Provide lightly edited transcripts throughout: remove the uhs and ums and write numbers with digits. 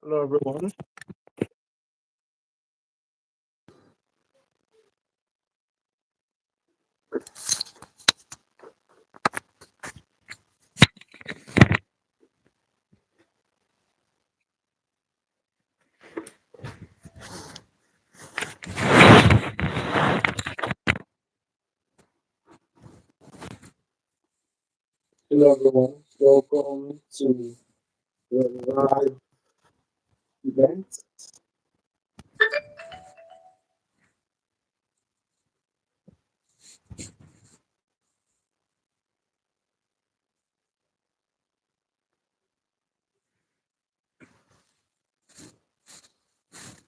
Hello, everyone. Hello, everyone. Welcome to the live event.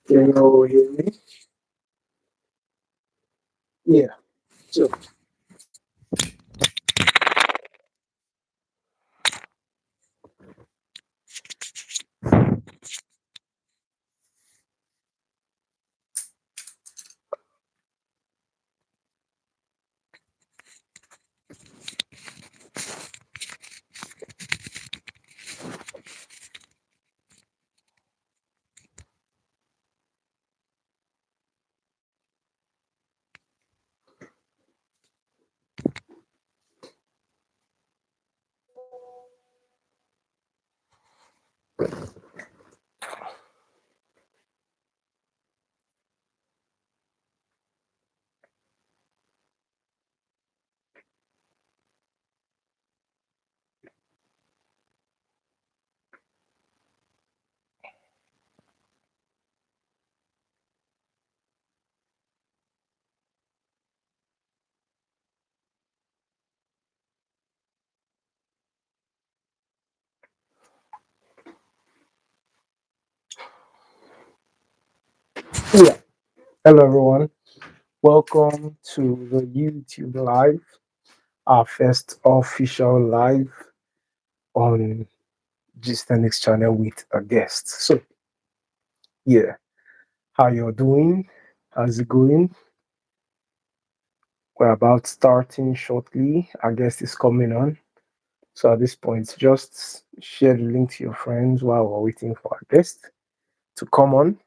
Can you all hear me? Yeah. So, yeah. Hello, everyone. Welcome to the YouTube live, our first official live on Gistanix channel with a guest. So, yeah, how you're doing? How's it going? We're about starting shortly. Our guest is coming on. So at this point, just share the link to your friends while we're waiting for our guest to come on.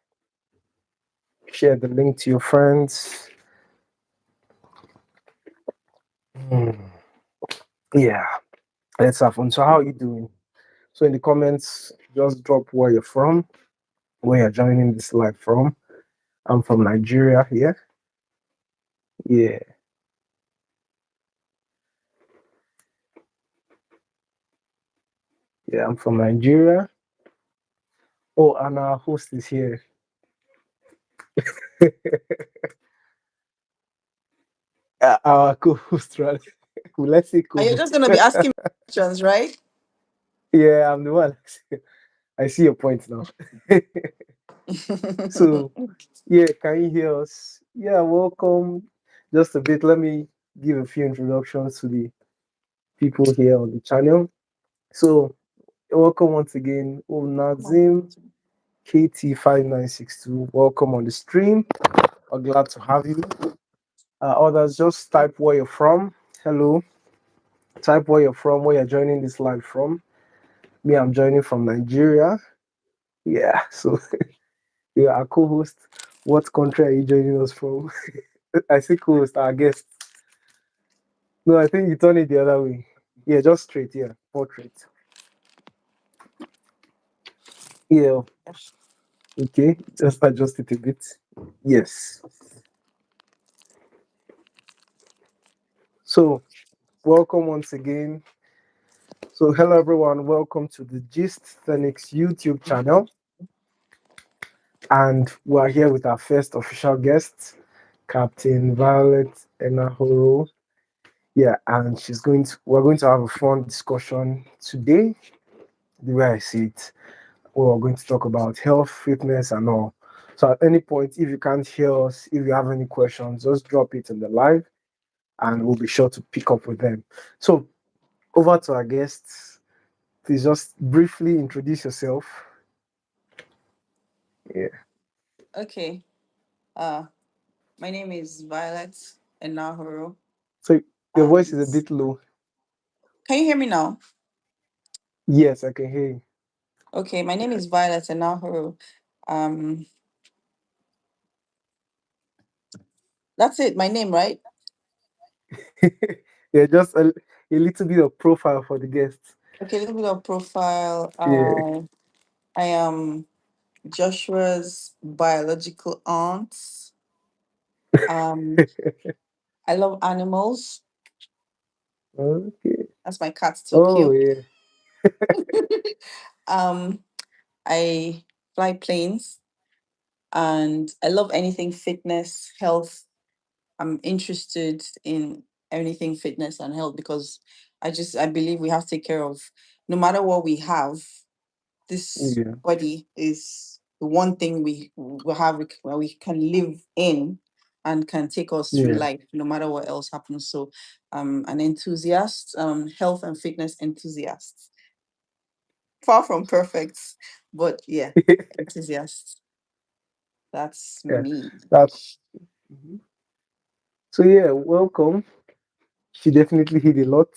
Share the link to your friends. Hmm. Yeah, let's have fun. So how are you doing? So in the comments, just drop where you're from, where you're joining this live from. I'm from Nigeria here. Yeah, yeah, I'm from Nigeria. Oh, and our host is here. Our co-host, right? Let's say And you're just co-host. going to be asking me questions, right? Yeah, I'm the one. I see your point now. So, yeah, can you hear us? Yeah, welcome. Just a bit. Let me give a few introductions to the people here on the channel. So, welcome once again, Nazim KT5962. Welcome on the stream. I'm glad to have you. Others, just type where you're from. Hello. Type where you're from, where you're joining this live from. Me, I'm joining from Nigeria. Yeah, so you're our co host. What country are you joining us from? I say co host, our guest. No, I think you turn it the other way. Yeah, just straight. Yeah, portrait. Yeah, okay. Just adjust it a bit. Yes. So, welcome once again. So, hello everyone. Welcome to the Gist Phoenix YouTube channel, and we're here with our first official guest, Captain Violet Enahoro. Yeah, and she's going to. We're going to have a fun discussion today. The way I see it, we're going to talk about health, fitness, and all. So at any point, if you can't hear us, if you have any questions, just drop it in the live and we'll be sure to pick up with them. So over to our guests. Please just briefly introduce yourself. Yeah. Okay. Uh, my name is Violet Enahoro. So your voice is And a bit low. can you hear me now? Yes, I can hear you. Okay, my name is Violet Enahoro. Um, that's it. My name, right? Yeah, just a little bit of profile for the guests. Okay, a little bit of profile. Yeah. I am Joshua's biological aunt. Um, I love animals. Okay. That's my cat Oh, Tokyo. yeah. um, I fly planes, and I love anything fitness, health. I'm interested in anything fitness and health because I believe we have to take care of no matter what we have. This Yeah. body is the one thing we will have where we can live in and can take us through Yeah. life no matter what else happens. So an enthusiast, health and fitness enthusiast. Far from perfect, but yeah, enthusiast. That's Yeah. me. That's Mhm. So yeah, welcome. She definitely hit a lot,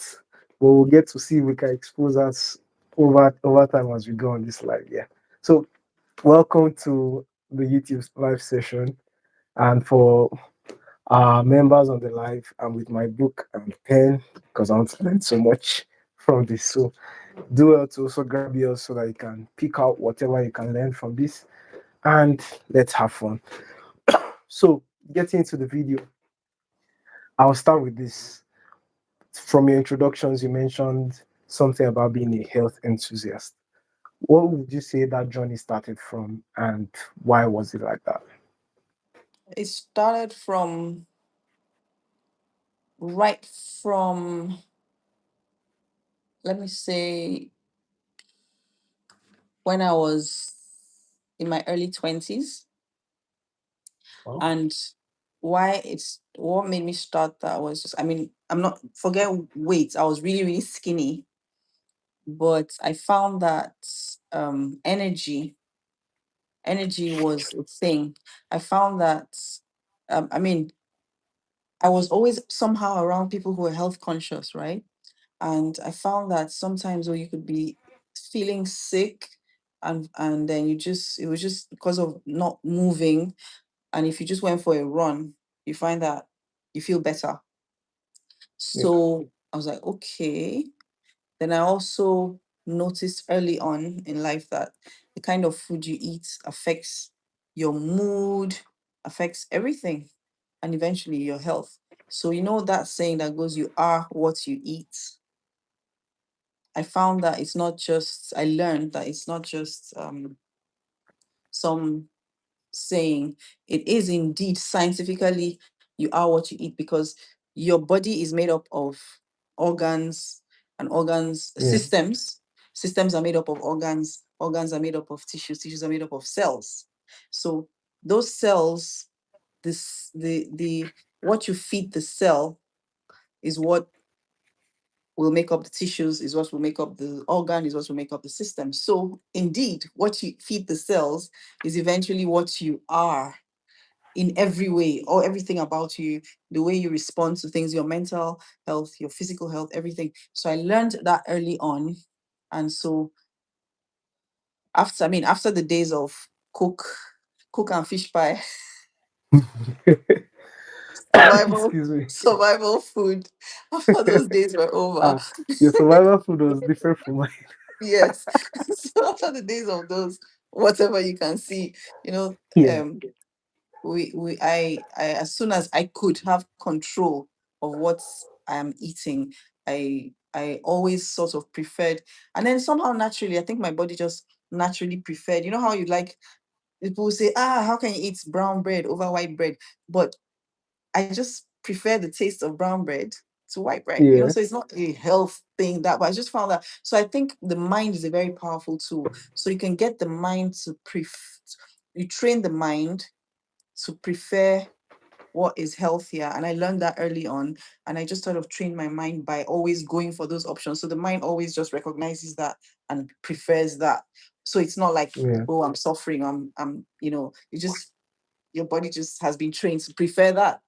but we'll get to see if we can expose us over time as we go on this live. Yeah. So welcome to the YouTube live session, and for our members on the live, I'm with my book and pen because I want to learn so much from this. So do well to also grab yours so that you can pick out whatever you can learn from this, and let's have fun. So getting into the video, I'll start with this. From your introductions, you mentioned something about being a health enthusiast. What would you say that journey started from, and why was it like that? It started from right from, let me say, when I was in my early 20s. Wow. And what made me start that was just, I mean, I'm not, forget weight. I was really, really skinny, but I found that energy was a thing. I found that, I mean, I was always somehow around people who were health conscious, right? And I found that sometimes you could be feeling sick, and then it was just because of not moving. And if you just went for a run, you find that you feel better. Yeah. So I was like, okay. Then I also noticed early on in life that the kind of food you eat affects your mood, affects everything, and eventually your health. So, you know, that saying that goes, you are what you eat. I found that I learned that it's not just some saying. It is indeed scientifically, you are what you eat, because your body is made up of organs, and organs Yeah. systems are made up of organs are made up of tissues are made up of cells. So those cells, the what you feed the cell is what will make up the tissues, is what will make up the organ, is what will make up the system. So indeed, what you feed the cells is eventually what you are in every way, or everything about you, the way you respond to things, your mental health, your physical health, everything. So I learned that early on. And so after the days of cook and fish pie, survival, Excuse me. survival food, after those days were over. Ah, your survival food was different from mine. Yes. So after the days of those, whatever you can see, you know, Yeah. um, I as soon as I could have control of what I am eating, I always sort of preferred, and then somehow naturally, I think my body just naturally preferred. You know how you like, people will say, how can you eat brown bread over white bread? But I just prefer the taste of brown bread to white bread, you know, Yeah. so it's not a health thing, that, but I just found that. So I think the mind is a very powerful tool. So you can get the mind to you train the mind to prefer what is healthier. And I learned that early on. And I just sort of trained my mind by always going for those options. So the mind always just recognizes that and prefers that. So it's not like, Yeah. oh, I'm suffering. You just, your body just has been trained to prefer that.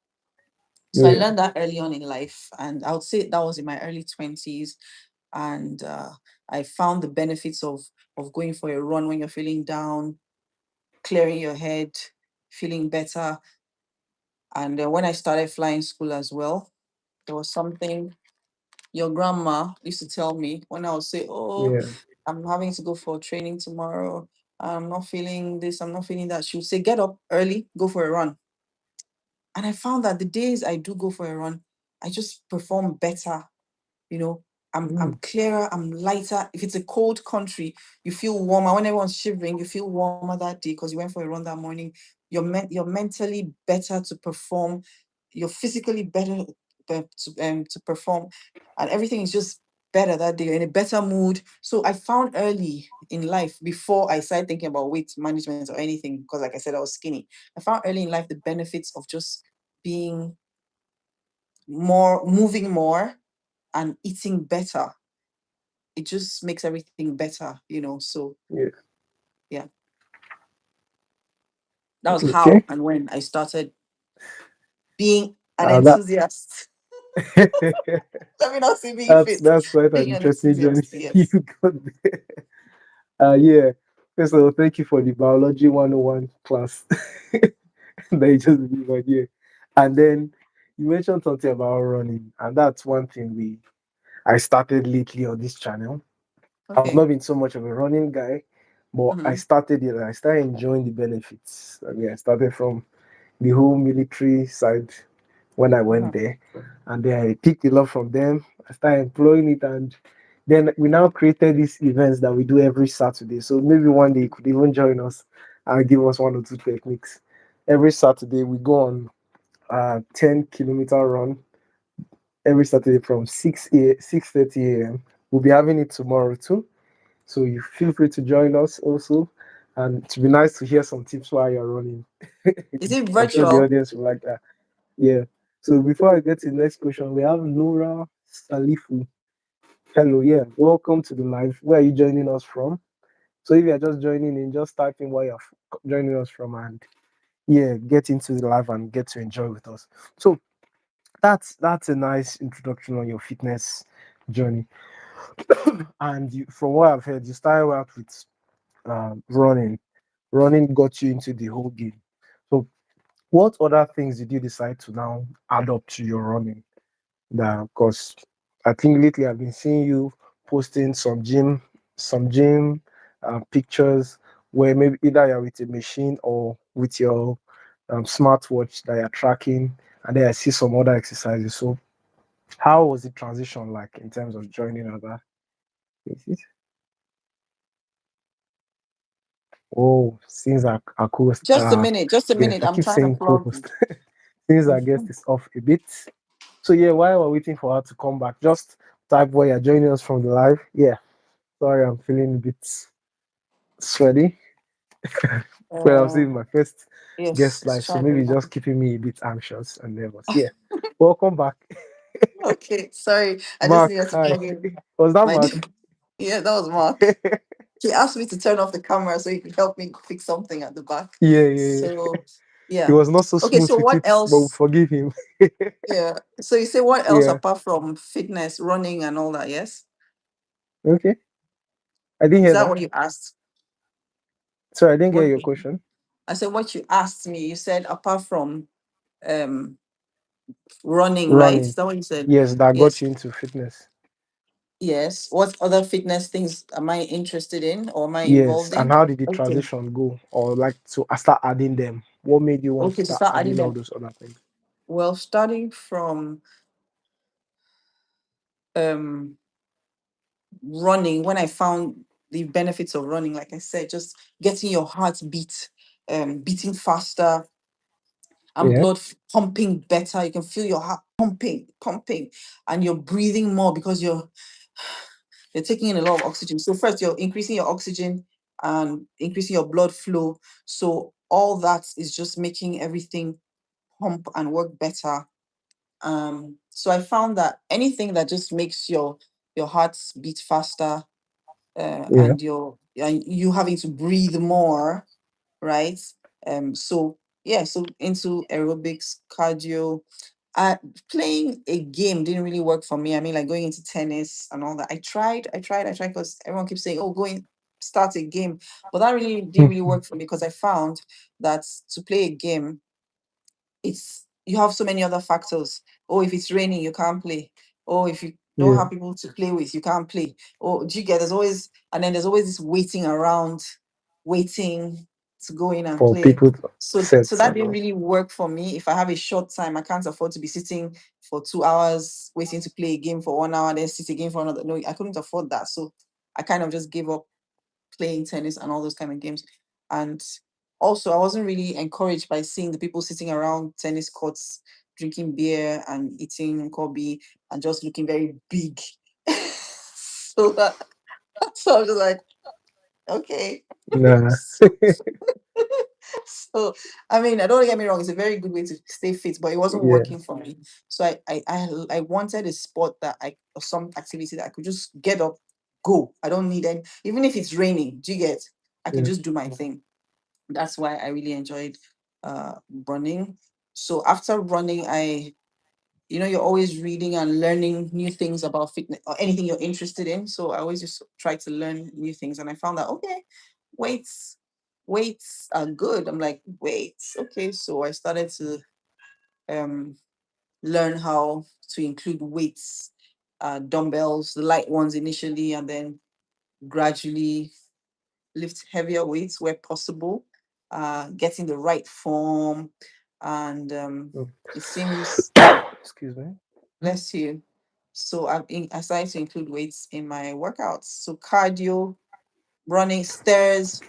So I Yeah. learned that early on in life. And I would say that was in my early 20s. And I found the benefits of going for a run when you're feeling down, clearing your head, feeling better. And when I started flying school as well, there was something your grandma used to tell me when I would say, "Oh, Yeah. I'm having to go for training tomorrow. I'm not feeling this, I'm not feeling that." She would say, "Get up early, go for a run." And I found that the days I do go for a run, I just perform better. You know, I'm Mm, clearer, I'm lighter. If it's a cold country, you feel warmer. When everyone's shivering, you feel warmer that day because you went for a run that morning. You're mentally better to perform. You're physically better to perform, and everything is just better that day. You're in a better mood. So I found early in life, before I started thinking about weight management or anything, because like I said, I was skinny. I found early in life the benefits of just being more, moving more, and eating better. It just makes everything better. So yeah. yeah, that was Okay. how and when I started being an That enthusiast. Let me not say being fit, that's quite an being an interesting journey enthusiast. you Yes. got there. Yeah. First of all, thank you for the biology 101 class that you just delivered here. And then you mentioned something about running, and that's one thing we I started lately on this channel. I've Okay. not been so much of a running guy, but I Mm-hmm. started it and I started enjoying the benefits. I mean, I started from the whole military side when I went Mm-hmm. there, and then I picked a lot from them. I started employing it, and then we now created these events that we do every Saturday. So maybe one day you could even join us and give us one or two techniques. Every Saturday we go on a 10-kilometer run every Saturday from 6:30 a.m. We'll be having it tomorrow too. So you feel free to join us also. And to be nice to hear some tips while you're running. Is it I'm sure the virtual? audience will like that. Yeah. So before I get to the next question, we have Nora Salifu. Hello, yeah. Welcome to the live. Where are you joining us from? So if you're just joining in, just type in where you're joining us from and yeah, get into the live and get to enjoy with us. So that's a nice introduction on your fitness journey. And from what I've heard, you started out with running. Running got you into the whole game. So what other things did you decide to now add up to your running? That because I think lately I've been seeing you posting some gym pictures where maybe either you're with a machine or with your smartwatch that you're tracking, and then I see some other exercises. So how was the transition like in terms of joining other places? Oh, since our co-host, Just a minute. Just a yeah, minute. I I'm keep trying to saying plug. co-host. Since our guest is off a bit. So yeah, while we're waiting for her to come back, just type where you're joining us from the live. Yeah, sorry, I'm feeling a bit sweaty. Well, I'm Uh, seeing my first yes. guest Let's live, so try maybe this it's just one. keeping me a bit anxious and nervous. Yeah, welcome back, Okay. Sorry. I just Mark. needed to Hi, plug in was that my. Mark? Yeah, that was Mark. He asked me to turn off the camera so he could help me fix something at the back. Yeah, yeah, yeah. So He yeah. was not so Okay, smooth so with what it, but we else? forgive him. Yeah. So you say what else Yeah. apart from fitness, running and all that, yes? Okay. I didn't Is hear that that. what you asked? Sorry, I didn't get What your question. I said what you asked me, you said apart from um running, right? Is Running. that what you said? Yes, that got Yes. you into fitness. Yes. What other fitness things am I interested in or am I Yes, involved and in? how did the Okay. transition go? Or like to start adding them? What made you want to Okay, to start start adding adding all them. those other things? Well, starting from um running, when I found the benefits of running, like I said, just getting your heart beating faster and Yeah, pumping better. You can feel your heart pumping, and you're breathing more because you're taking in a lot of oxygen. So first, you're increasing your oxygen and increasing your blood flow. So all that is just making everything pump and work better. So I found that anything that just makes your heart beat faster, yeah, and you having to breathe more, right? So yeah, so into aerobics, cardio. Uh, Playing a game didn't really work for me. I mean, like going into tennis and all that. I tried because everyone keeps saying, "Oh, start a game," but that really didn't really work for me because I found that to play a game, it's you have so many other factors. Oh, if it's raining, you can't play. Oh, if you don't Yeah, have people to play with, you can't play. Oh, do you get? There's always and then there's always this waiting around, waiting to go in and for play. people to So set that and didn't all. really work for me. If I have a short time, I can't afford to be sitting for 2 hours waiting to play a game for 1 hour, then sit again for another. No, I couldn't afford that. So I kind of just gave up playing tennis and all those kind of games. And also, I wasn't really encouraged by seeing the people sitting around tennis courts, drinking beer and eating kobe and just looking very big. so that so I was just like, okay. Nah, So I mean, I don't get me wrong, it's a very good way to stay fit, but it wasn't yeah, working for me. So I wanted a sport that I or some activity that I could just get up, go. I don't need any, even if it's raining. Do you get? I can yeah, just do my thing. That's why I really enjoyed running. So after running, you're always reading and learning new things about fitness or anything you're interested in. So I always just try to learn new things. And I found that, okay, weights, weights are good. I'm like, weights, okay. So I started to um, learn how to include weights, dumbbells, the light ones initially, and then gradually lift heavier weights where possible, getting the right form. And mm. it seems, Excuse me. bless you. So I started to include weights in my workouts. So cardio, running, stairs,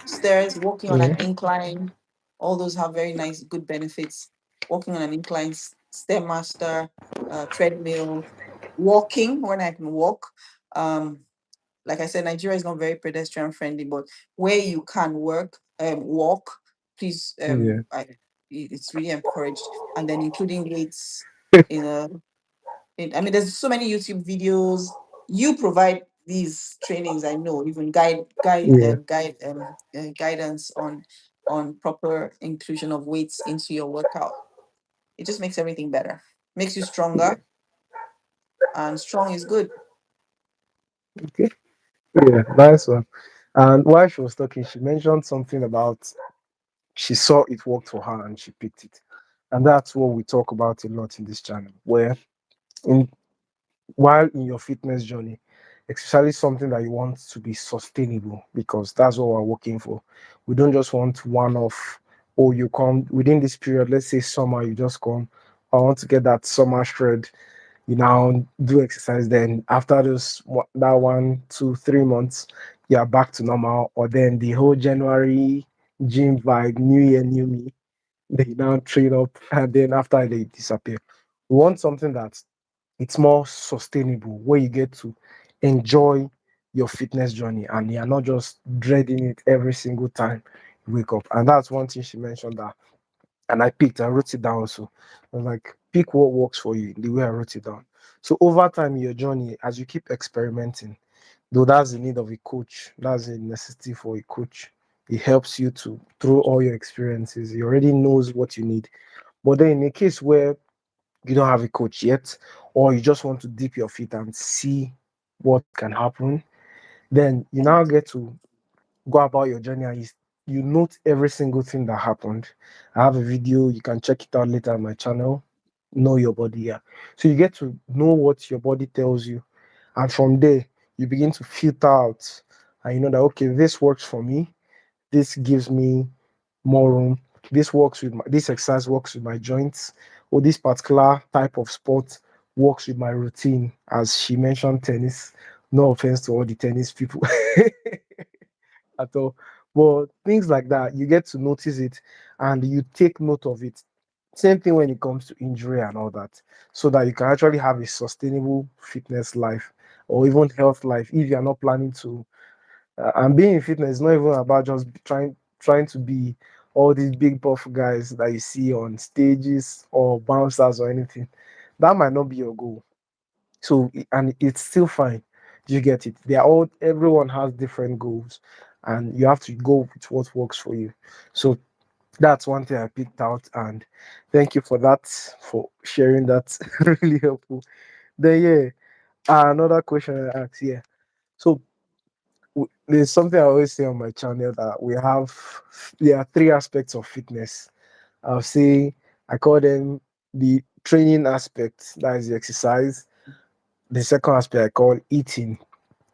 walking on an Yeah, incline, all those have very nice, good benefits. Walking on an incline, stairmaster, treadmill, walking when I can walk. Um, like I said, Nigeria is not very pedestrian friendly, but where you can walk, please, yeah, it's really encouraged. And then including weights in a, I mean, there's so many YouTube videos. You provide these trainings, I know, even yeah. guidance on proper inclusion of weights into your workout. It just makes everything better, makes you stronger, and strong is good. Okay. Yeah, nice one. And while she was talking, she mentioned something about she saw it worked for her and she picked it. And that's what we talk about a lot in this channel, where in while in your fitness journey, especially something that you want to be sustainable, because that's what we're working for. We don't just want one off, or you come within this period, let's say summer, you just come, I want to get that summer shred, you now do exercise, then after those that 1, 2, 3 months, you're back to normal, or then the whole January gym vibe, new year, new me, they now train up and then after they disappear. We want something that it's more sustainable where you get to enjoy your fitness journey and you're not just dreading it every single time you wake up. And that's one thing she mentioned that, and I wrote it down also. I was like, pick what works for you, the way I wrote it down. So over time in your journey, as you keep experimenting, though that's the need of a coach, that's a necessity for a coach. It helps you to through all your experiences. He already knows what you need. But then in a case where you don't have a coach yet, or you just want to dip your feet and see what can happen, then you now get to go about your journey and you note every single thing that happened. I have a video, you can check it out later on my channel. Know your body, yeah. So you get to know what your body tells you, and from there you begin to filter out, and you know that okay, this works for me, this gives me more room. This exercise works with my joints, or this particular type of sport works with my routine. As she mentioned, tennis. No offense to all the tennis people at all, but things like that, you get to notice it and you take note of it. Same thing when it comes to injury and all that, so that you can actually have a sustainable fitness life or even health life if you're not planning to and being in fitness is not even about just trying to be all these big buff guys that you see on stages or bouncers or anything. That might not be your goal. So and it's still fine. Do you get it? They are all everyone has different goals, and you have to go with what works for you. So That's one thing I picked out, and thank you for that, for sharing that. Really helpful. Then yeah, another question I asked, yeah. So there's something I always say on my channel that we have, there are three aspects of fitness. I'll say I call them the training aspect, that is the exercise. The second aspect I call eating,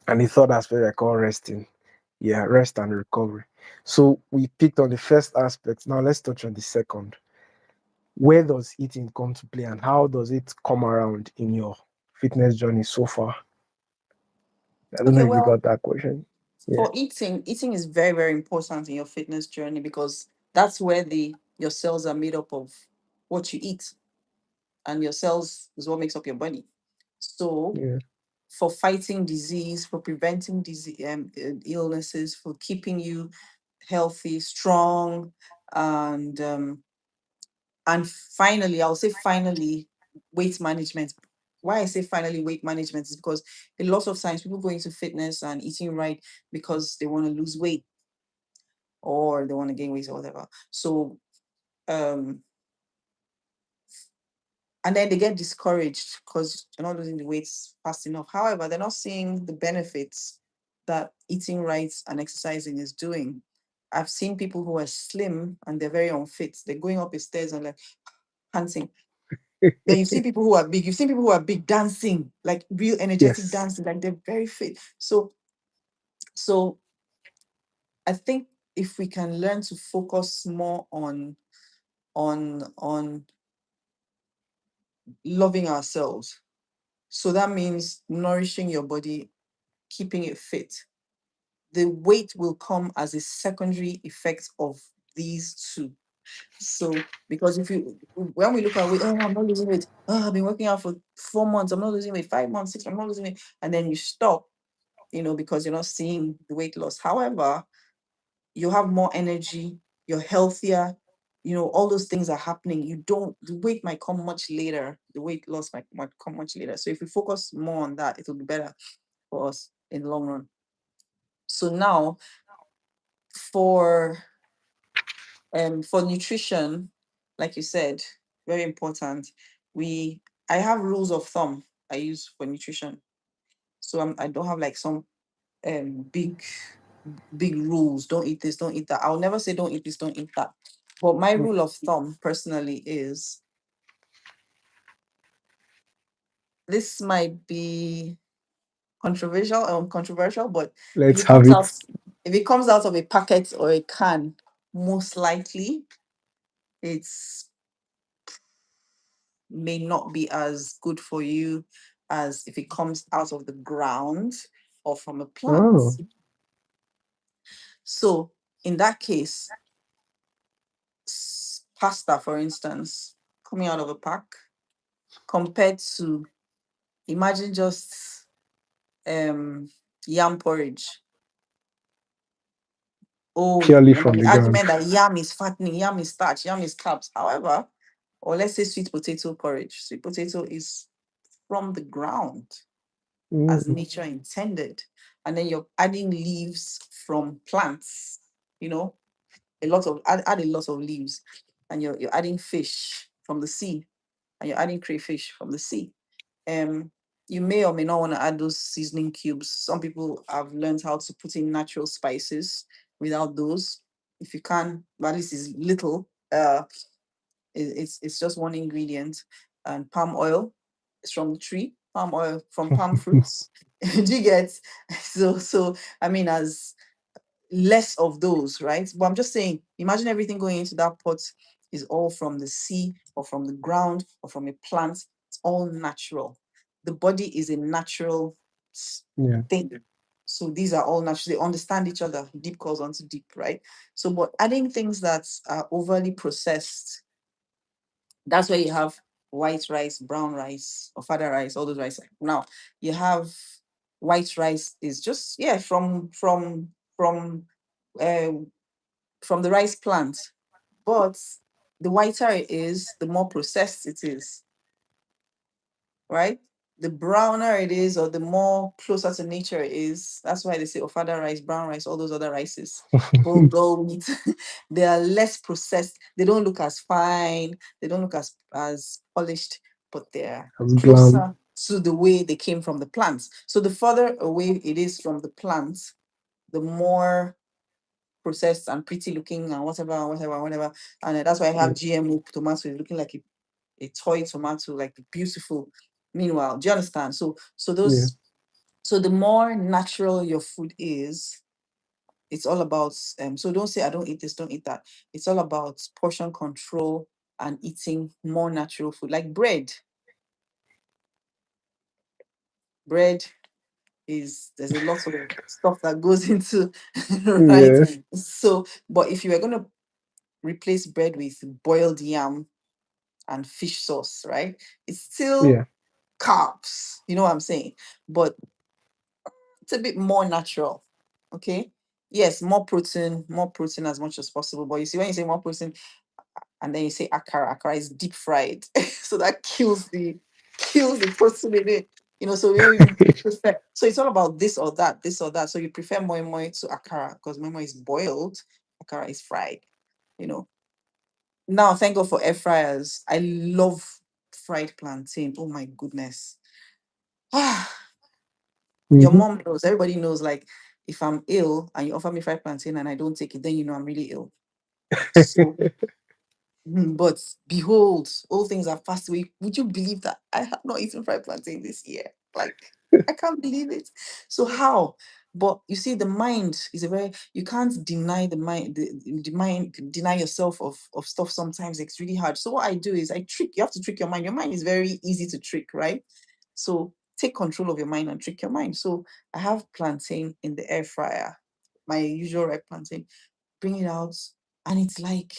and the third aspect I call resting. Yeah, rest and recovery. So we picked on the first aspect. Now let's touch on the second. Where does eating come to play, and how does it come around in your fitness journey so far? I don't know Okay, if you well, got that question. Yeah, for eating is very, very important in your fitness journey because that's where the your cells are made up of what you eat, and your cells is what makes up your body. So yeah, for fighting disease, for preventing disease, illnesses, for keeping you healthy, strong, and finally, I'll say finally, weight management. Why I say finally weight management is because a lot of times people go into fitness and eating right because they want to lose weight or they want to gain weight or whatever. So um and then they get discouraged because they're not losing the weight fast enough. However, they're not seeing the benefits that eating right and exercising is doing. I've seen people who are slim and they're very unfit. They're going up the stairs and like panting. Then you see people who are big. You've seen people who are big dancing, like real energetic yes, dancing, like they're very fit. So I think if we can learn to focus more on loving ourselves, so that means nourishing your body, keeping it fit. The weight will come as a secondary effect of these two. So, because if you, when we look at weight, oh, I'm not losing weight. Oh, I've been working out for 4 months. I'm not losing weight. 5 months, 6, I'm not losing weight. And then you stop, because you're not seeing the weight loss. However, you have more energy, you're healthier, all those things are happening. The weight might come much later. The weight loss might come much later. So if we focus more on that, it will be better for us in the long run. So now for for nutrition, like you said, very important. We I have rules of thumb I use for nutrition. So I don't have like some big rules. Don't eat this, don't eat that. I'll never say don't eat this, don't eat that. But my mm, rule of thumb personally is, this might be controversial or uncontroversial, but if let's it have comes it. out if it comes out of a packet or a can, most likely it's may not be as good for you as if it comes out of the ground or from a plant. Oh, So in that case, pasta, for instance, coming out of a pack, compared to, imagine just yam porridge. Oh, purely there might from be the ground. argument that yam is fattening, yam is starch, yam is carbs. However, or let's say sweet potato porridge. Sweet potato is from the ground as Mm, nature intended. And then you're adding leaves from plants, you know, add a lot of leaves. And you're adding fish from the sea, and you're adding crayfish from the sea. Um, you may or may not want to add those seasoning cubes. Some people have learned how to put in natural spices without those. If you can, but at least it's little. It's just one ingredient, and palm oil is from the tree. Palm oil from palm fruits. Do you get? So I mean, as less of those, right? But I'm just saying, imagine everything going into that pot is all from the sea or from the ground or from a plant. It's all natural. The body is a natural yeah, thing. So these are all natural. They understand each other. Deep calls onto deep, right? So, but adding things that are overly processed, that's where you have white rice, brown rice, or father rice, all those rice. Now you have white rice is just, yeah, uh, from the rice plant, but the whiter it is, the more processed it is, right? the browner it is, or the more closer to nature it is. That's why they say ofada rice, brown rice, all those other rices, bulgur wheat, they are less processed. They don't look as fine. They don't look as polished, but they're As glam. closer to the way they came from the plants. So the further away it is from the plants, the more processed and pretty looking and whatever, whatever, whatever. And that's why I have Yeah. GMO tomatoes looking like a toy tomato, like beautiful. Meanwhile, do you understand? Yeah. So the more natural your food is, it's all about so don't say I don't eat this, don't eat that. It's all about portion control and eating more natural food. Like bread is there's a lot of stuff that goes into right. Yeah. So, but if you were gonna replace bread with boiled yam and fish sauce, right? It's still Yeah. carbs, you know what I'm saying? But it's a bit more natural. Okay. Yes, more protein as much as possible. But you see, when you say more protein and then you say akara, akara is deep fried. So that kills the protein in it. You know, so you prefer, so it's all about this or that, this or that. So you prefer moi to akara because moi is boiled, akara is fried, you know. Now thank God for air fryers. I love fried plantain. Oh my goodness. Your Mm-hmm. mom knows, everybody knows, like if I'm ill and you offer me fried plantain and I don't take it, then you know I'm really ill. So, but behold, all things are passed away. Would you believe that I have not eaten fried plantain this year? Like, I can't believe it. So how? But you see, the mind is a very, you can't deny the mind, the mind, deny yourself of stuff. Sometimes it's really hard. So what I do is you have to trick your mind. Your mind is very easy to trick, right? So take control of your mind and trick your mind. So I have plantain in the air fryer, my usual red plantain, bring it out, and it's like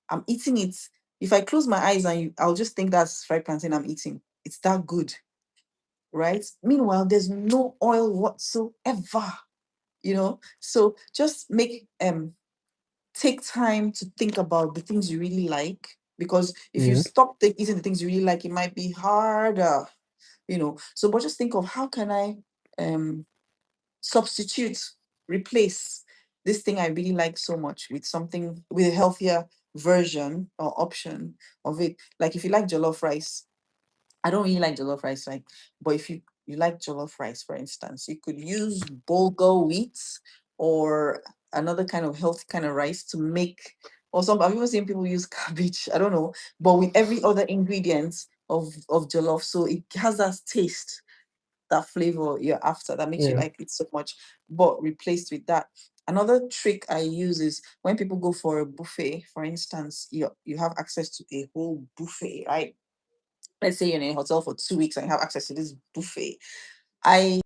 I'm eating it. If I close my eyes and I'll just think that's fried plantain I'm eating. It's that good, right? Meanwhile, there's no oil whatsoever, you know. So just take time to think about the things you really like, because if you Yeah. stop eating the things you really like, it might be harder, you know. So but just think of how can I um substitute, replace this thing I really like so much with something with a healthier version or option of it. Like if you like jollof rice, I don't really like jollof rice, like, but if you like jollof rice, for instance, you could use bulgur wheat or another kind of healthy kind of rice to make. Or some I've even seen people use cabbage. I don't know, but with every other ingredient of jollof, so it has that taste, that flavor you're after that makes you Yeah. like it so much, but replaced with that. Another trick I use is when people go for a buffet, for instance, you have access to a whole buffet, right? Let's say you're in a hotel for 2 weeks and you have access to this buffet. I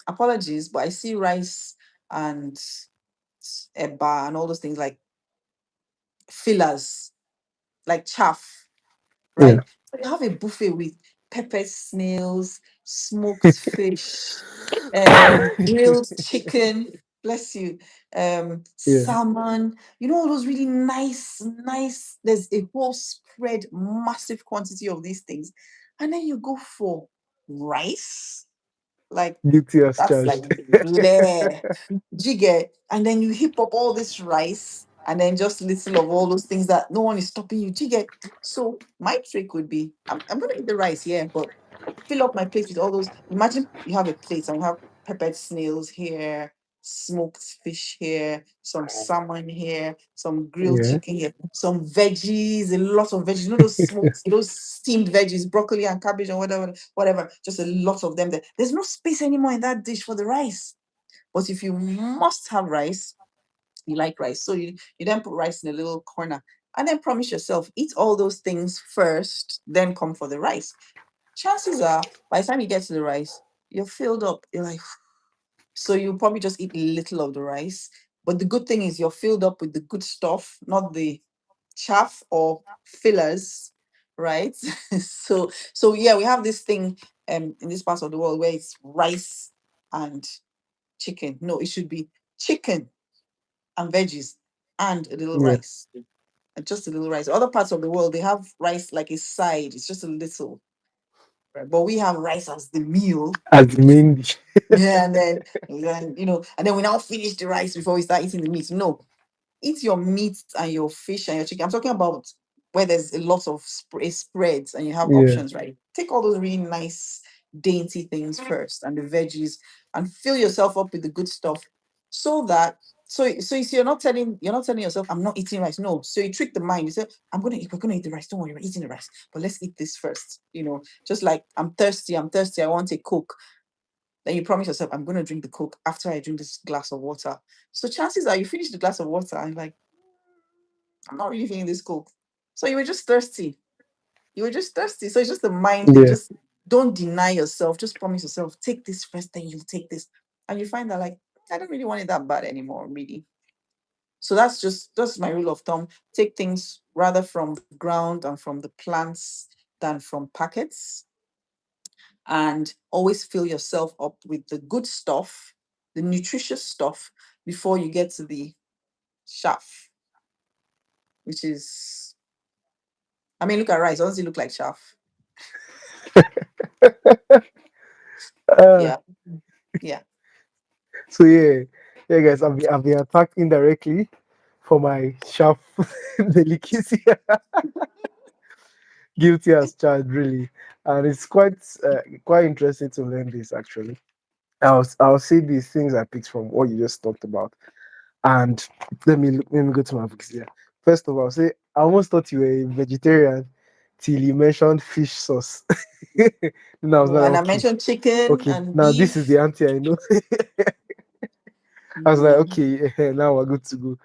apologies, but I see rice and eba and all those things like fillers, like chaff, Yeah. right? So you have a buffet with peppered snails, smoked fish, grilled chicken, bless you, Yeah. salmon, you know, all those really nice. There's a whole spread, massive quantity of these things. And then you go for rice, like Guilty as that's like charged. bleh. Jigger, and then you heap up all this rice and then just little of all those things that no one is stopping you. Jigger. So my trick would be I'm gonna eat the rice, yeah, but fill up my plate with all those. Imagine you have a plate and you have peppered snails here, smoked fish here, some salmon here, some grilled Yeah. chicken here, some veggies, a lot of veggies. You know those smoked, those steamed veggies, broccoli and cabbage and whatever. Just a lot of them there. There's no space anymore in that dish for the rice. But if you must have rice, you like rice. So you then put rice in a little corner and then promise yourself, eat all those things first, then come for the rice. Chances are, by the time you get to the rice, you're filled up. You're like, so you probably just eat little of the rice. But the good thing is you're filled up with the good stuff, not the chaff or fillers, right? So yeah, we have this thing in this part of the world where it's rice and chicken. No, it should be chicken and veggies and a little Yeah. rice. And just a little rice. Other parts of the world, they have rice like a side. It's just a little. right? But we have rice as the meal. as the main dish. Yeah, and then and then we now finish the rice before we start eating the meat. No, eat your meat and your fish and your chicken. I'm talking about where there's a lot of spreads and you have Yeah, options, right? Take all those really nice, dainty things first and the veggies and fill yourself up with the good stuff so that so you see, you're not telling yourself I'm not eating rice. No, so you trick the mind. You say we're gonna eat the rice. Don't worry, we're eating the rice, but let's eat this first. Just like I'm thirsty, I want a Coke. Then you promise yourself, I'm going to drink the Coke after I drink this glass of water. So chances are you finish the glass of water and like, I'm not really feeling this Coke. So you were just thirsty. You were just thirsty. So it's just the mind thing. yeah, Just don't deny yourself. Just promise yourself, take this first, then you'll take this. And you find that like, I don't really want it that bad anymore, really. So that's my rule of thumb. Take things rather from the ground and from the plants than from packets, and always fill yourself up with the good stuff, the nutritious stuff, before you get to the chaff, which is, I mean, look at rice. Doesn't it look like chaff? uh, Yeah, yeah. so yeah, yeah, guys, I've been attacked indirectly for my sharp delicacy. Guilty as charged, really, and it's quite interesting to learn this actually. I'll say these things I picked from what you just talked about. And let me go to my books here. First of all, say I almost thought you were a vegetarian till you mentioned fish sauce. Then I was No, like, and I okay, mentioned chicken okay. and Now this is the beef. auntie I know. I was like, Mm, okay, now we're good to go.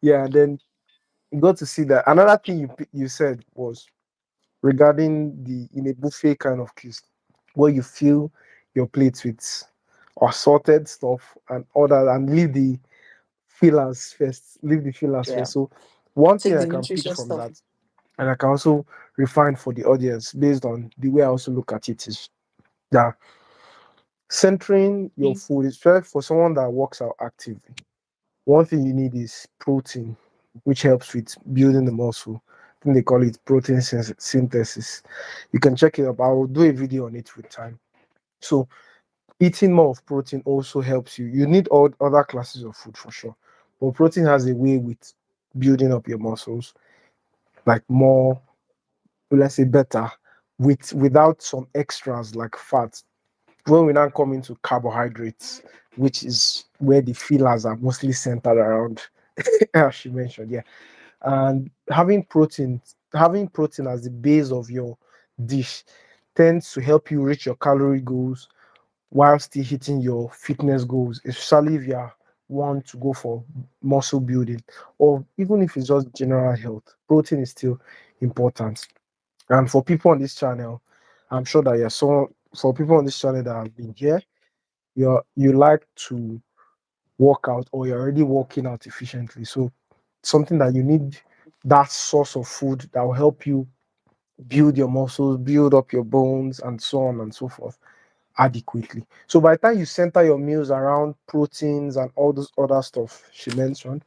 Yeah, and then you got to see that. Another thing you said was regarding the in a buffet kind of case, where you fill your plates with assorted stuff and order and leave the fillers first. Leave the fillers yeah. first. So one thing Take I the can pick nutritious from stuff. that, and I can also refine for the audience based on the way I also look at it, is that centering your Mm. food is fair for someone that works out actively. One thing you need is protein, which helps with building the muscle. I think they call it protein synthesis. You can check it up. I'll do a video on it with time. So eating more of protein also helps you. You need all other classes of food for sure, but protein has a way with building up your muscles, like more, let's say, better, without some extras like fat. When we now come into carbohydrates, which is where the fillers are mostly centered around, as she mentioned, yeah, and having protein as the base of your dish tends to help you reach your calorie goals while still hitting your fitness goals, especially if you want to go for muscle building or even if it's just general health. Protein is still important. And for people on this channel, I'm sure that you're so for people on this channel that have been here, you like to work out or you're already working out efficiently. So something that you need, that source of food that will help you build your muscles, build up your bones, and so on and so forth adequately. So by the time you center your meals around proteins and all this other stuff she mentioned,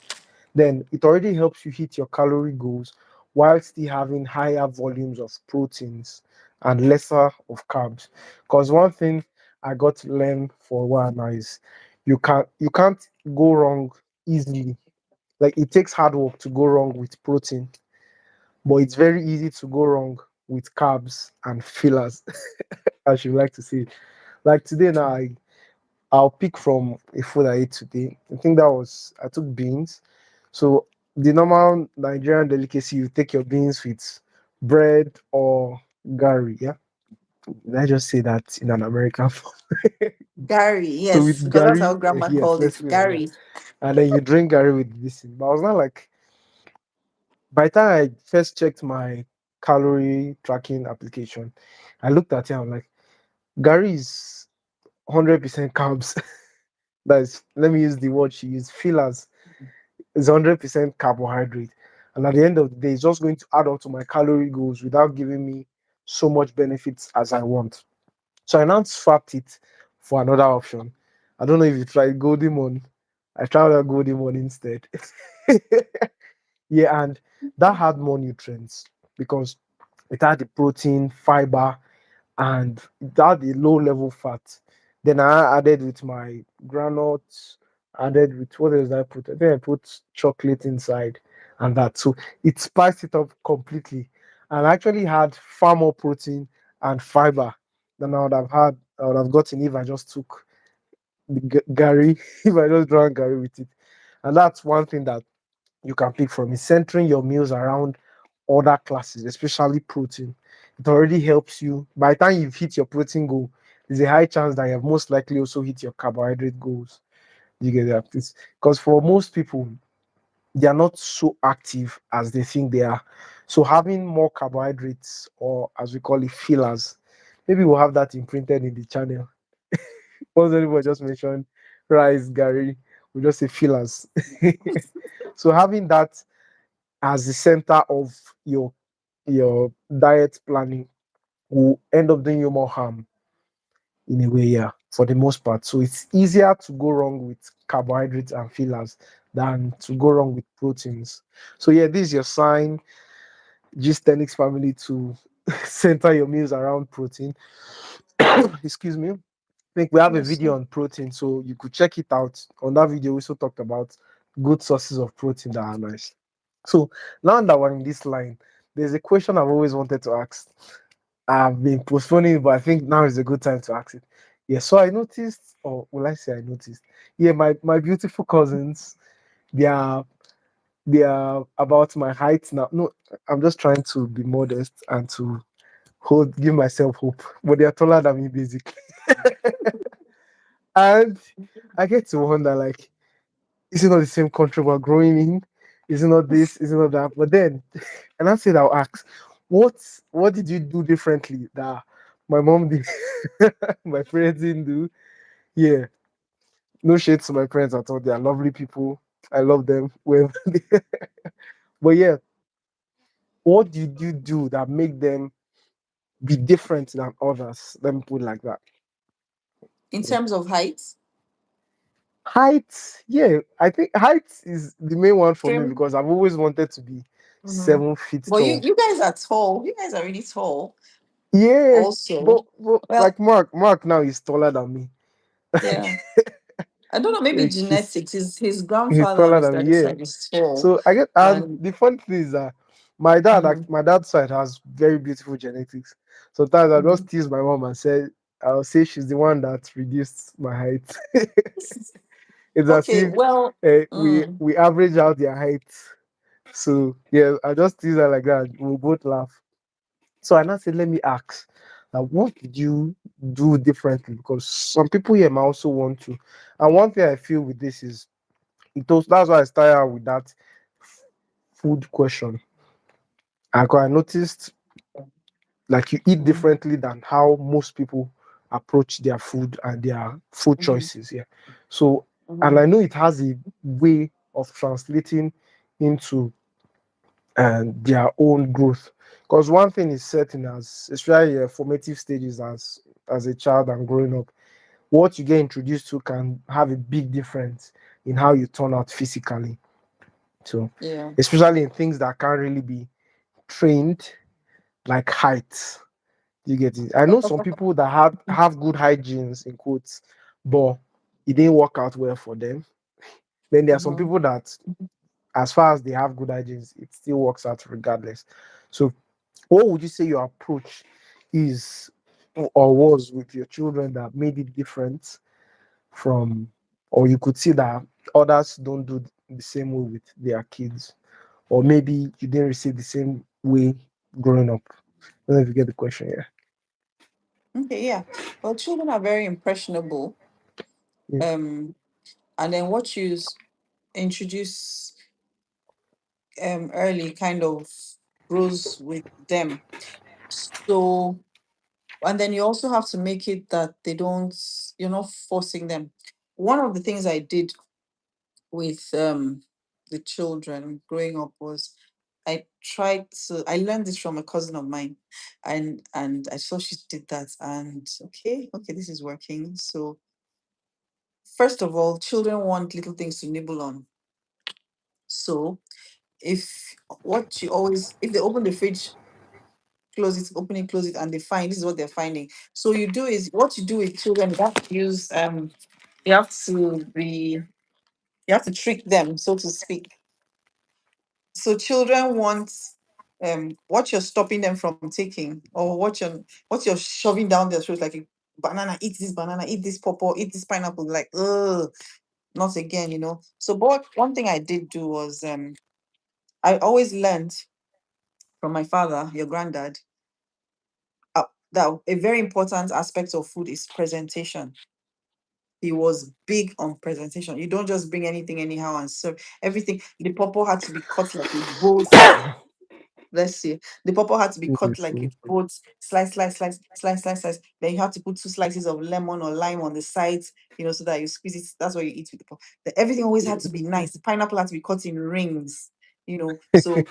then it already helps you hit your calorie goals while still having higher volumes of proteins and lesser of carbs. Because one thing I got to learn for a while now is you can't go wrong easily. Like it takes hard work to go wrong with protein, but it's very easy to go wrong with carbs and fillers, as you like to say. Like today now, I'll pick from a food I ate today. I think I took beans. So the normal Nigerian delicacy, you take your beans with bread or gari. Yeah, let's just say that in an American form. Gary, So yes, with because that's how gari, grandma yes, called let's it. put it like that. Gary. And then you drink gari with this. But I was not like, by the time I first checked my calorie tracking application, I looked at it. I'm like, gari is 100% carbs. That's let me use the word she used. Fillers is 100% carbohydrate, and at the end of the day, it's just going to add up to my calorie goals without giving me so much benefits as I want. So I now swapped it for another option. I don't know if you tried Golden Mon. I tried that Golden Mon instead. Yeah, and that had more nutrients because it had the protein, fiber, and it had a low level fat. Then I added with my granules, added with what else did I put? I think I put chocolate inside and that. So it spiced it up completely and actually had far more protein and fiber than I would have gotten if I just took the Gary, if I just drank Gary with it. And that's one thing that you can pick from is centering your meals around other classes, especially protein. It already helps you. By the time you've hit your protein goal, there's a high chance that you have most likely also hit your carbohydrate goals. You get that? Because for most people, they are not so active as they think they are. So having more carbohydrates, or as we call it, fillers, maybe we'll have that imprinted in the channel. Once anybody just mentioned rice, Gary, we just say fillers. So having that as the center of your your diet planning will end up doing you more harm in a way, yeah, for the most part. So it's easier to go wrong with carbohydrates and fillers than to go wrong with proteins. So yeah, this is your sign, Gystenics family, to center your meals around protein. Excuse me. I think we have a Yes. video on protein, so you could check it out. On that video, we also talked about good sources of protein that are nice. So now that we're in this line, there's a question I've always wanted to ask. I've been postponing it, but I think now is a good time to ask it. Yeah, so I noticed, or will I say I noticed? Yeah, my beautiful cousins, they are they are about my height now. No, I'm just trying to be modest and to give myself hope. But they are taller than me basically. And I get to wonder like, is it not the same country we're growing in? Is it not this? Is it not that? But then, and I said I'll ask, what what did you do differently that my mom did, my parents didn't do? Yeah, no shade to my parents at all. They are lovely people. I love them. Well, but yeah, what did you do that make them be different than others? Let me put it like that. In Yeah. terms of height, Height, yeah, I think height is the main one for me trim. because I've always wanted to be Mhm. 7 feet But you tall. you guys are tall. You guys are really tall. Yeah, Also, but well, like Mark now is taller than me. yeah. I don't know. Maybe Like genetics. His he's grandfather on taller his than me. daddy's Yeah. side is tall, So I get, and and the fun thing is that mhm, my dad's side has very beautiful genetics. Sometimes I just mhm. tease my mom and say I'll say she's the one that reduced my height. It's as Okay. if Well, mm, we average out their heights. So yeah, I just tease her like that. We'll both laugh. So I now said, let me ask, what did you do differently? Because some people here might also want to. And one thing I feel with this is that's why I started out with that food question. And 'cause I noticed like you eat mhm, differently than how most people approach their food and their food mhm, choices. Yeah. So, and mhm. I know it has a way of translating into their own growth. Because one thing is certain, as especially formative stages as a child and growing up, what you get introduced to can have a big difference in how you turn out physically. So, Yeah. especially in things that can't really be trained, like height. You get it? I know some people that have good hygienes in quotes, but it didn't work out well for them. Then there are some Mhm. people that, as far as they have good hygienes, it still works out regardless. So what would you say your approach is or was with your children that made it different from, or you could see that others don't do the same way with their kids, or maybe you didn't receive the same way growing up? I don't know if you get the question. Yeah. Okay. Yeah. Well, children are very impressionable. Yeah. And then what you introduce early kind of grows with them. So, and then you also have to make it that they don't, you're not forcing them. One of the things I did with the children growing up was I learned this from a cousin of mine, and I saw she did that, and okay, this is working. So first of all, children want little things to nibble on. So if what you always if they open the fridge close it, open it, close it, and they find this is what they're finding. So you do is what you do with children, you have to use you have to be you have to trick them, so to speak. So children want what you're stopping them from taking, or what you're shoving down their throats, like a banana, eat this banana, eat this pawpaw, eat this pineapple, like not again, So but one thing I did do was I always learned from my father, your granddad, that a very important aspect of food is presentation. He was big on presentation. You don't just bring anything anyhow and serve everything. The pawpaw had to be cut like a bowl. Let's see. The pawpaw had to be cut like a Seriously. boat, slice, slice, slice, slice, slice, slice. Then you have to put two slices of lemon or lime on the sides, so that you squeeze it. That's what you eat with the pawpaw. Everything always had to be nice. The pineapple had to be cut in rings, So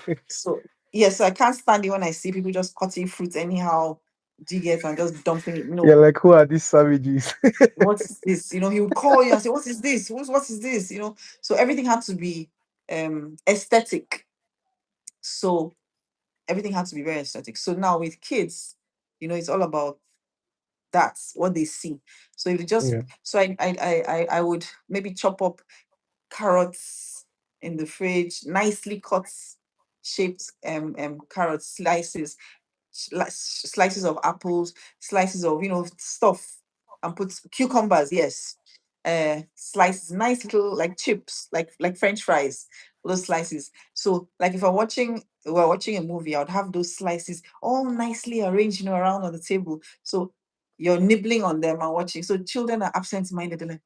yes, so I can't stand it when I see people just cutting fruits anyhow, do you get, and just dumping it. Yeah, No, like who are these savages? what is this? He would call you and say, "What is this? What is this?" So everything had to be aesthetic. So everything had to be very aesthetic. So now with kids, it's all about that's what they see. So if you just Yeah. so I would maybe chop up carrots in the fridge, nicely cut shaped carrot slices, slices of apples, slices of stuff, and put cucumbers. Yes, slices, nice little like chips, like French fries. Those slices. So like if we're watching a movie, I would have those slices all nicely arranged, around on the table. So you're nibbling on them and watching. So children are absent-minded. They're like,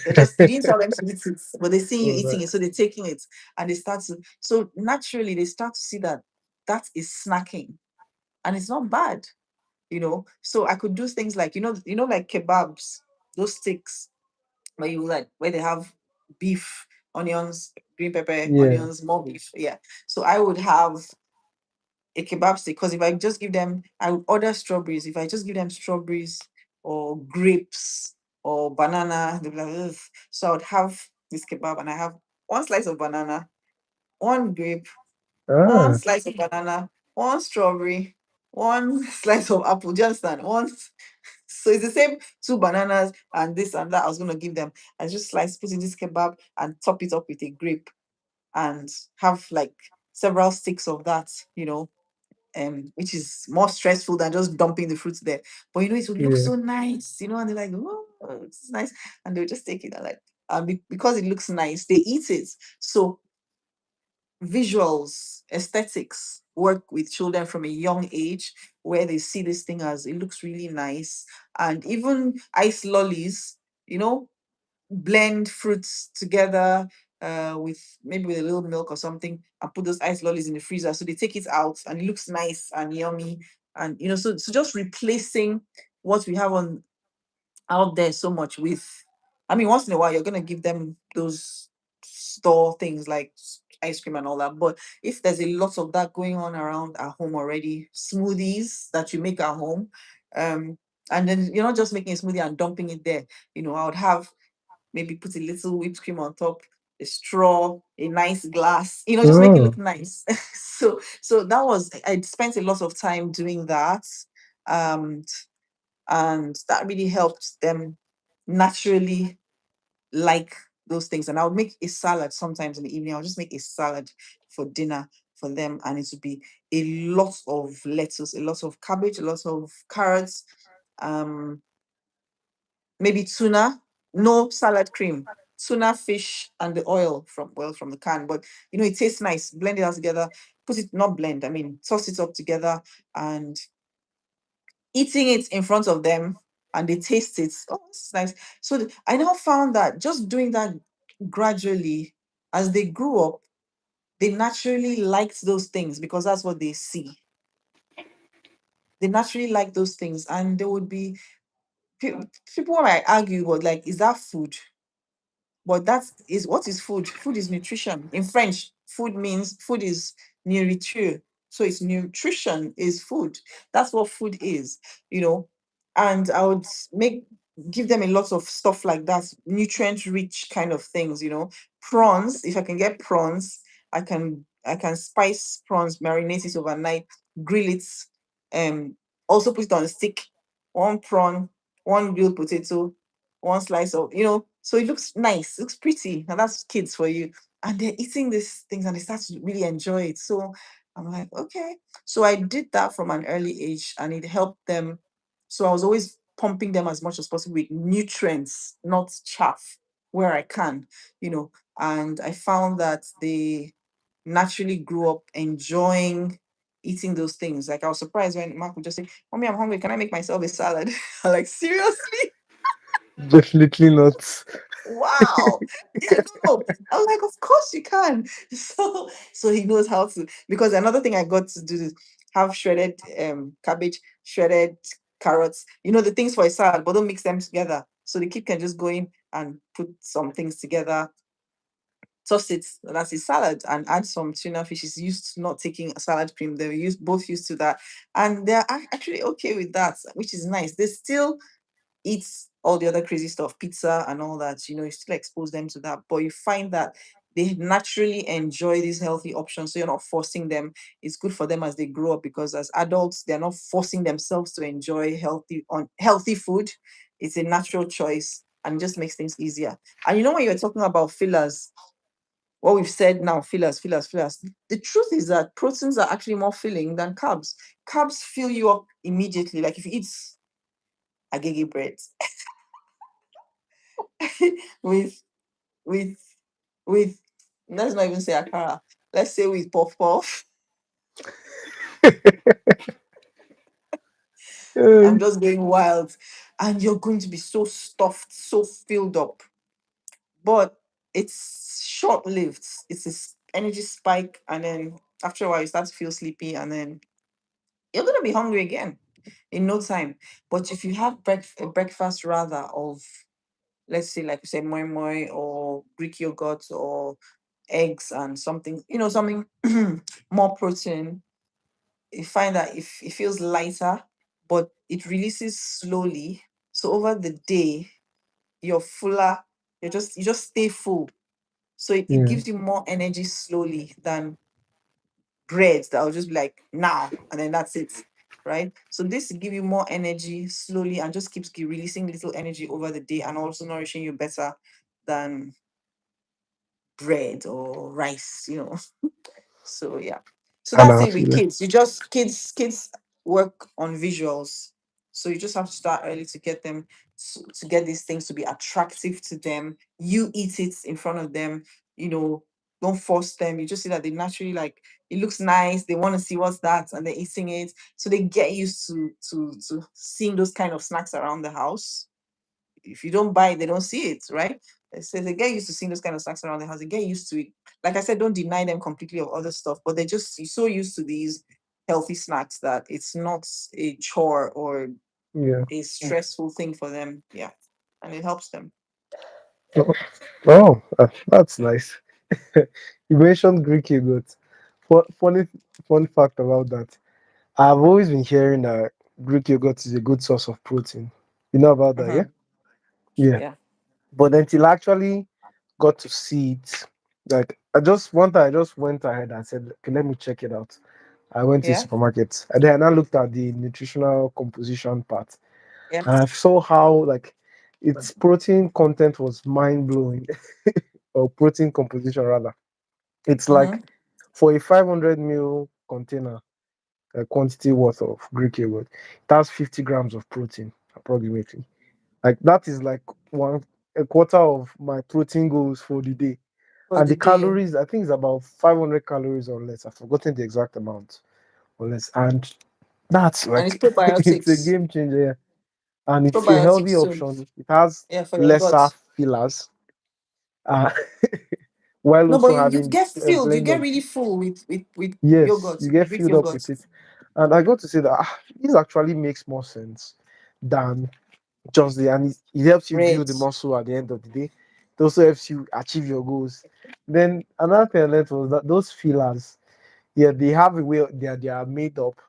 they're just you didn't tell them to eat it, but they see you All eating right. it, so they're taking it and they start to. So naturally, they start to see that that is snacking and it's not bad. So I could do things like like kebabs, those sticks where you like where they have beef, onions, green pepper, Yeah. onions, more beef. Yeah. So I would have a kebab stick, because if I just give them, I would order strawberries. If I just give them strawberries or grapes or banana, they'll be like, "Ugh." So I would have this kebab and I have one slice of banana, one grape, one Ah. slice of banana, one strawberry, one slice of apple. Do you understand? So it's the same two bananas and this and that I was gonna give them. I just slice, put in this kebab and top it up with a grape and have like several sticks of that, which is more stressful than just dumping the fruits there. But it would look Yeah. so nice, and they're like, "Oh, it's nice," and they'll just take it and like, because it looks nice, they eat it. So visuals, aesthetics work with children from a young age, where they see this thing as it looks really nice. And even ice lollies, blend fruits together with maybe with a little milk or something and put those ice lollies in the freezer. So they take it out and it looks nice and yummy. And so just replacing what we have on out there so much with, I mean, once in a while you're gonna give them those store things like ice cream and all that. But if there's a lot of that going on around at home already, smoothies that you make at home, and then you're not just making a smoothie and dumping it there. I would have maybe put a little whipped cream on top, a straw, a nice glass, just make it Oh. look nice. So that was I spent a lot of time doing that. Um and that really helped them naturally like those things. And I would make a salad sometimes in the evening. I'll just make a salad for dinner for them, and it would be a lot of lettuce, a lot of cabbage, a lot of carrots, um, maybe tuna, no salad cream, tuna, fish, and the oil from the can. But it tastes nice. Blend it all together. Put it not blend. I mean, toss it up together and eating it in front of them, and they taste it. Oh, this is nice. So I now found that just doing that gradually as they grew up, they naturally liked those things because that's what they see. They naturally like those things, and they would be pe- people might argue, but like, is that food? But that is what is food? Food is nutrition. In French, food is nourriture. So it's nutrition is food. That's what food is, you know. And I would give them a lot of stuff like that, nutrient rich kind of things. Prawns, if I can get prawns, I can spice prawns, marinate it overnight, grill it, um also put it on a stick, one prawn, one grilled potato, one slice of, so it looks nice, looks pretty, and that's kids for you. And they're eating these things and they start to really enjoy it. So I'm like, okay. So I did that from an early age and it helped them. So I was always pumping them as much as possible with nutrients, not chaff, where I can, and I found that they naturally grew up enjoying eating those things. Like I was surprised when Mark would just say, "Mommy, I'm hungry. Can I make myself a salad?" I'm like, seriously? Definitely not. Wow. Yeah, no. I was like, of course you can. So he knows how to, because another thing I got to do is have shredded cabbage, shredded carrots, the things for a salad, but don't mix them together. So the kid can just go in and put some things together, toss it, that's his salad, and add some tuna fish. He's used to not taking a salad cream. They're both used to that. And they're actually okay with that, which is nice. They still eat all the other crazy stuff, pizza and all that, you still expose them to that, but you find that they naturally enjoy these healthy options. So you're not forcing them. It's good for them as they grow up, because as adults, they're not forcing themselves to enjoy healthy food. It's a natural choice and just makes things easier. And when you're talking about fillers, what we've said now, fillers, fillers, fillers. The truth is that proteins are actually more filling than carbs. Carbs fill you up immediately. Like if you eat agege bread with with with let's not even say akara. Let's say with puff puff. I'm Um, just going wild, and you're going to be so stuffed, so filled up. But it's short lived. It's this energy spike, and then after a while, you start to feel sleepy, and then you're gonna be hungry again in no time. But if you have a breakfast rather of, let's say, like you said, moi moi or Greek yogurt or eggs and something, something more protein, you find that if it feels lighter, but it releases slowly. So over the day, you're fuller, you just stay full. So it yeah, gives you more energy slowly than bread that will just be like now and then that's it. Right. So this give you more energy slowly and just keeps releasing little energy over the day and also nourishing you better than bread or rice. So yeah. So and that's I it with feel it. kids. You just kids work on visuals. So you just have to start early to get them to get these things to be attractive to them. You eat it in front of them, you know, don't force them. You just see that they naturally like it looks nice. They want to see what's that and they're eating it. So they get used to seeing those kind of snacks around the house. If you don't buy it, they don't see it, right? So they get used to seeing those kind of snacks around the house. They get used to it. Like I said, don't deny them completely of other stuff, but they're just so used to these healthy snacks that it's not a chore or Yeah. a stressful thing for them. Yeah. And it helps them. Oh, oh, that's nice. You mentioned Greek yogurt. Funny, fun fact about that. I've always been hearing that Greek yogurt is a good source of protein. You know about that, yeah? Mhm. Yeah. Yeah. But until I actually got to see it, like I just one time I just went ahead and said, okay, let me check it out. I went to the Yeah. supermarket and then I looked at the nutritional composition part Yeah. and I saw how like its protein content was mind blowing, or protein composition rather. It's Mm-hmm. like for a 500 ml container, a quantity worth of Greek yogurt, it has 50 grams of protein approximately. Like that is like a quarter of my protein goals for the day. For And the the day. calories, I think it's about 500 calories or less. I've forgotten the exact amount or less. And that's And it's like it's a probiotics. game changer. Yeah. And it's a healthy Probiotics too. option. It has Yeah, for your lesser gut. fillers, uh, while No, but also you having get a filled, you blend get of, really full with yes, yogurt, you get Greek filled up yogurt. with it. And I got to say that this actually makes more sense than just and it helps you Bread. build the muscle at the end of the day. It also helps you achieve your goals. Then another thing I learned was that those fillers, yeah, they have a way they are made up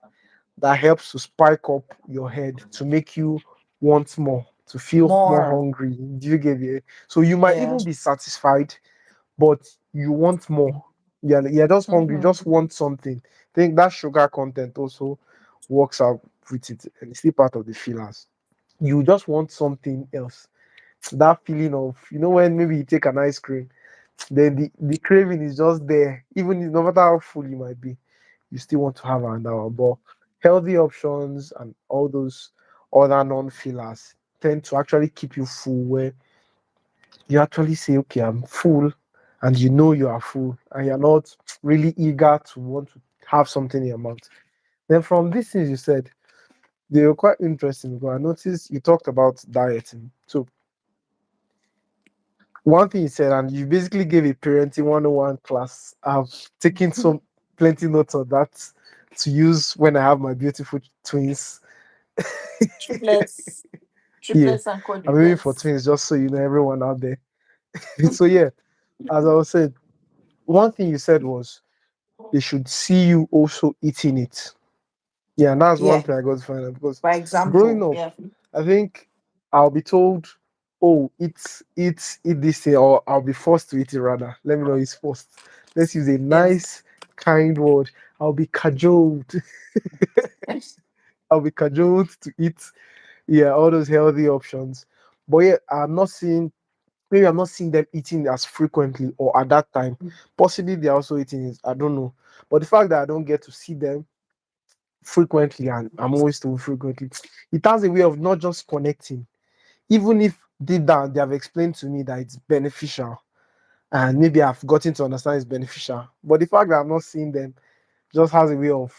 that helps to spike up your head to make you want more, to feel more More. hungry. Do you get it? So you might Yeah. even be satisfied, but you want more. Yeah, you're just hungry, Mm-hmm. just want something. I think that sugar content also works out with it, and it's still part of the fillers. You just want something else. That feeling of, when maybe you take an ice cream, then the craving is just there, even no matter how full you might be, you still want to have another one. But healthy options and all those other non-fillers tend to actually keep you full, where you actually say, okay, I'm full, and you know you are full, and you're not really eager to want to have something in your mouth. Then from these things you said, they were quite interesting, because I noticed you talked about dieting. So one thing you said, and you basically gave a parenting 101 class. I've taken some plenty notes of that to use when I have my beautiful twins. Triplets, Yeah, triplets and I'm aiming for quadruplets. twins, just so you know, everyone out there. So yeah, as I was saying, one thing you said was they should see you also eating it. Yeah, and that's one Yeah, thing I got to find out, because by growing example. up, Yeah. I think I'll be told, "Oh, eat this thing," or I'll be forced to eat it rather. Let me know it's forced. Let's use a Yes. nice, kind word. I'll be cajoled. Yes. I'll be cajoled to eat. Yeah, all those healthy options. But yeah, maybe I'm not seeing them eating as frequently or at that time. Possibly they're also eating it. I don't know. But the fact that I don't get to see them frequently, and I'm always told frequently, it has a way of not just connecting. Even if deep down they have explained to me that it's beneficial, and maybe I've gotten to understand it's beneficial, but the fact that I'm not seeing them just has a way of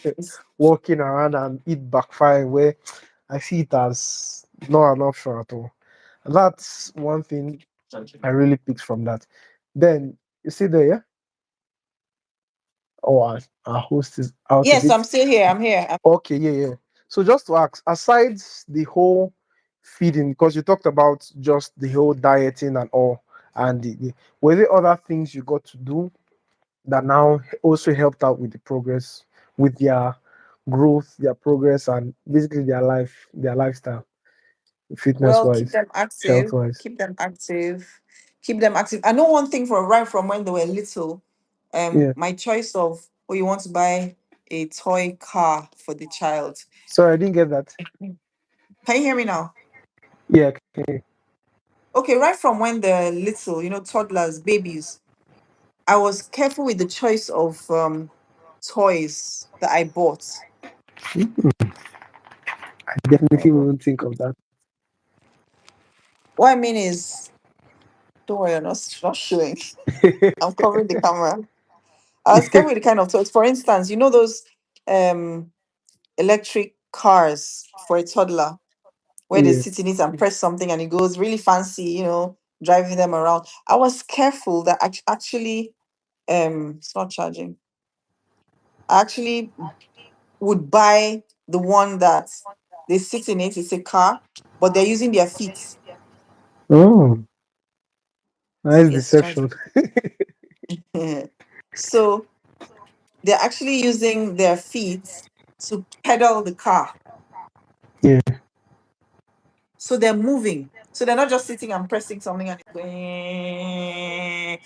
It's- walking around and it backfiring, where I see it as not an option at all. And that's one thing I really picked from that. Then you see there, yeah? Oh, our host is out a Yes, I'm bit. still here. I'm here. Okay, yeah, yeah. So just to ask, aside the whole feeding, because you talked about just the whole dieting and all, and were there other things you got to do that now also helped out with the progress, with their growth, their progress, and basically their lifestyle, fitness Well, keep wise, them health active. wise? Keep them active. Keep them active. I know one thing for right from when they were little. Yeah. My choice of, oh, you want to buy a toy car for the child. Sorry, I didn't get that. Can you hear me now? Yeah. Okay. Okay, right from when they're little, toddlers, babies, I was careful with the choice of toys that I bought. I definitely wouldn't think of that. What I mean is, don't worry, I'm not showing. I'm covering the camera. I was careful with the kind of toys. For instance, those um electric cars for a toddler where they Yeah. sit in it and press something and it goes really fancy, driving them around. I was careful that actually it's not charging. I actually would buy the one that they sit in it, it's a car, but they're using their feet. Oh, nice Yes, charging. deception. So they're actually using their feet to pedal the car. Yeah. So they're moving. So they're not just sitting and pressing something and it's going.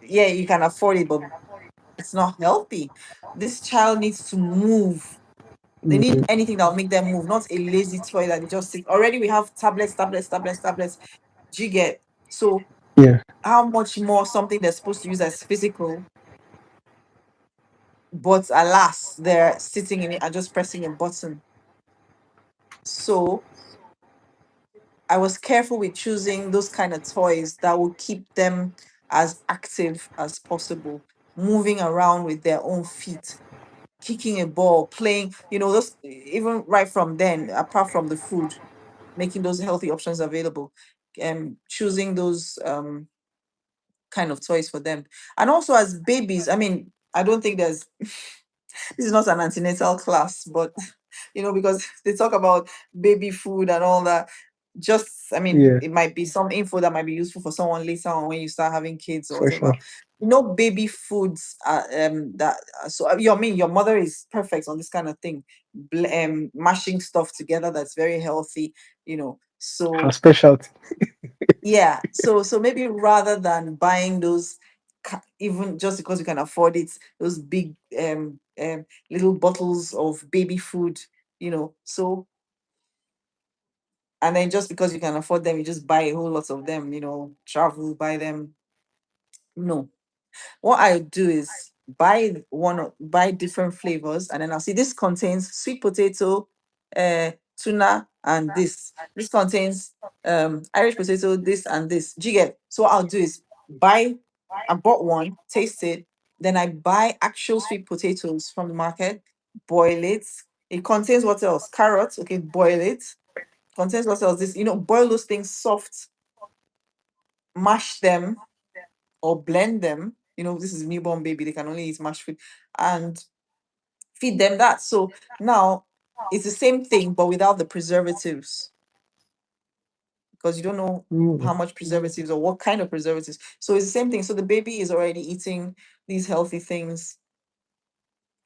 Yeah, you can afford it, but it's not healthy. This child needs to move. They need Yeah. anything that will make them move, not a lazy toy that they just sit. Already we have tablets, tablets, tablets, tablets. Do you get? So Yeah. how much more something they're supposed to use as physical, but alas, they're sitting in it and just pressing a button. So I was careful with choosing those kind of toys that will keep them as active as possible, moving around with their own feet, kicking a ball, playing, those even right from then, apart from the food, making those healthy options available, and choosing those kind of toys for them. And also as babies, I mean, I don't think there's this is not an antenatal class, but because they talk about baby food and all that. Just, I mean, Yeah. it might be some info that might be useful for someone later on when you start having kids or For whatever. sure. Baby foods that so you I mean your mother is perfect on this kind of thing, mashing stuff together that's very healthy, Her so specialty. yeah, so maybe rather than buying those even just because you can afford it, those big little bottles of baby food, so, and then just because you can afford them, you just buy a whole lot of them, travel, buy them. No, what I do is buy different flavors, and then I'll see this contains sweet potato, tuna, and this contains Irish potato, this and this. Do you get? So what I'll do is I bought one, taste it, then I buy actual sweet potatoes from the market, boil it. It contains what else? Carrots. Okay, boil it. Contains what else? This, boil those things soft, mash them or blend them. This is newborn baby, they can only eat mashed food, and feed them that. So now it's the same thing, but without the preservatives, because you don't know Mm. how much preservatives or what kind of preservatives. So it's the same thing. So the baby is already eating these healthy things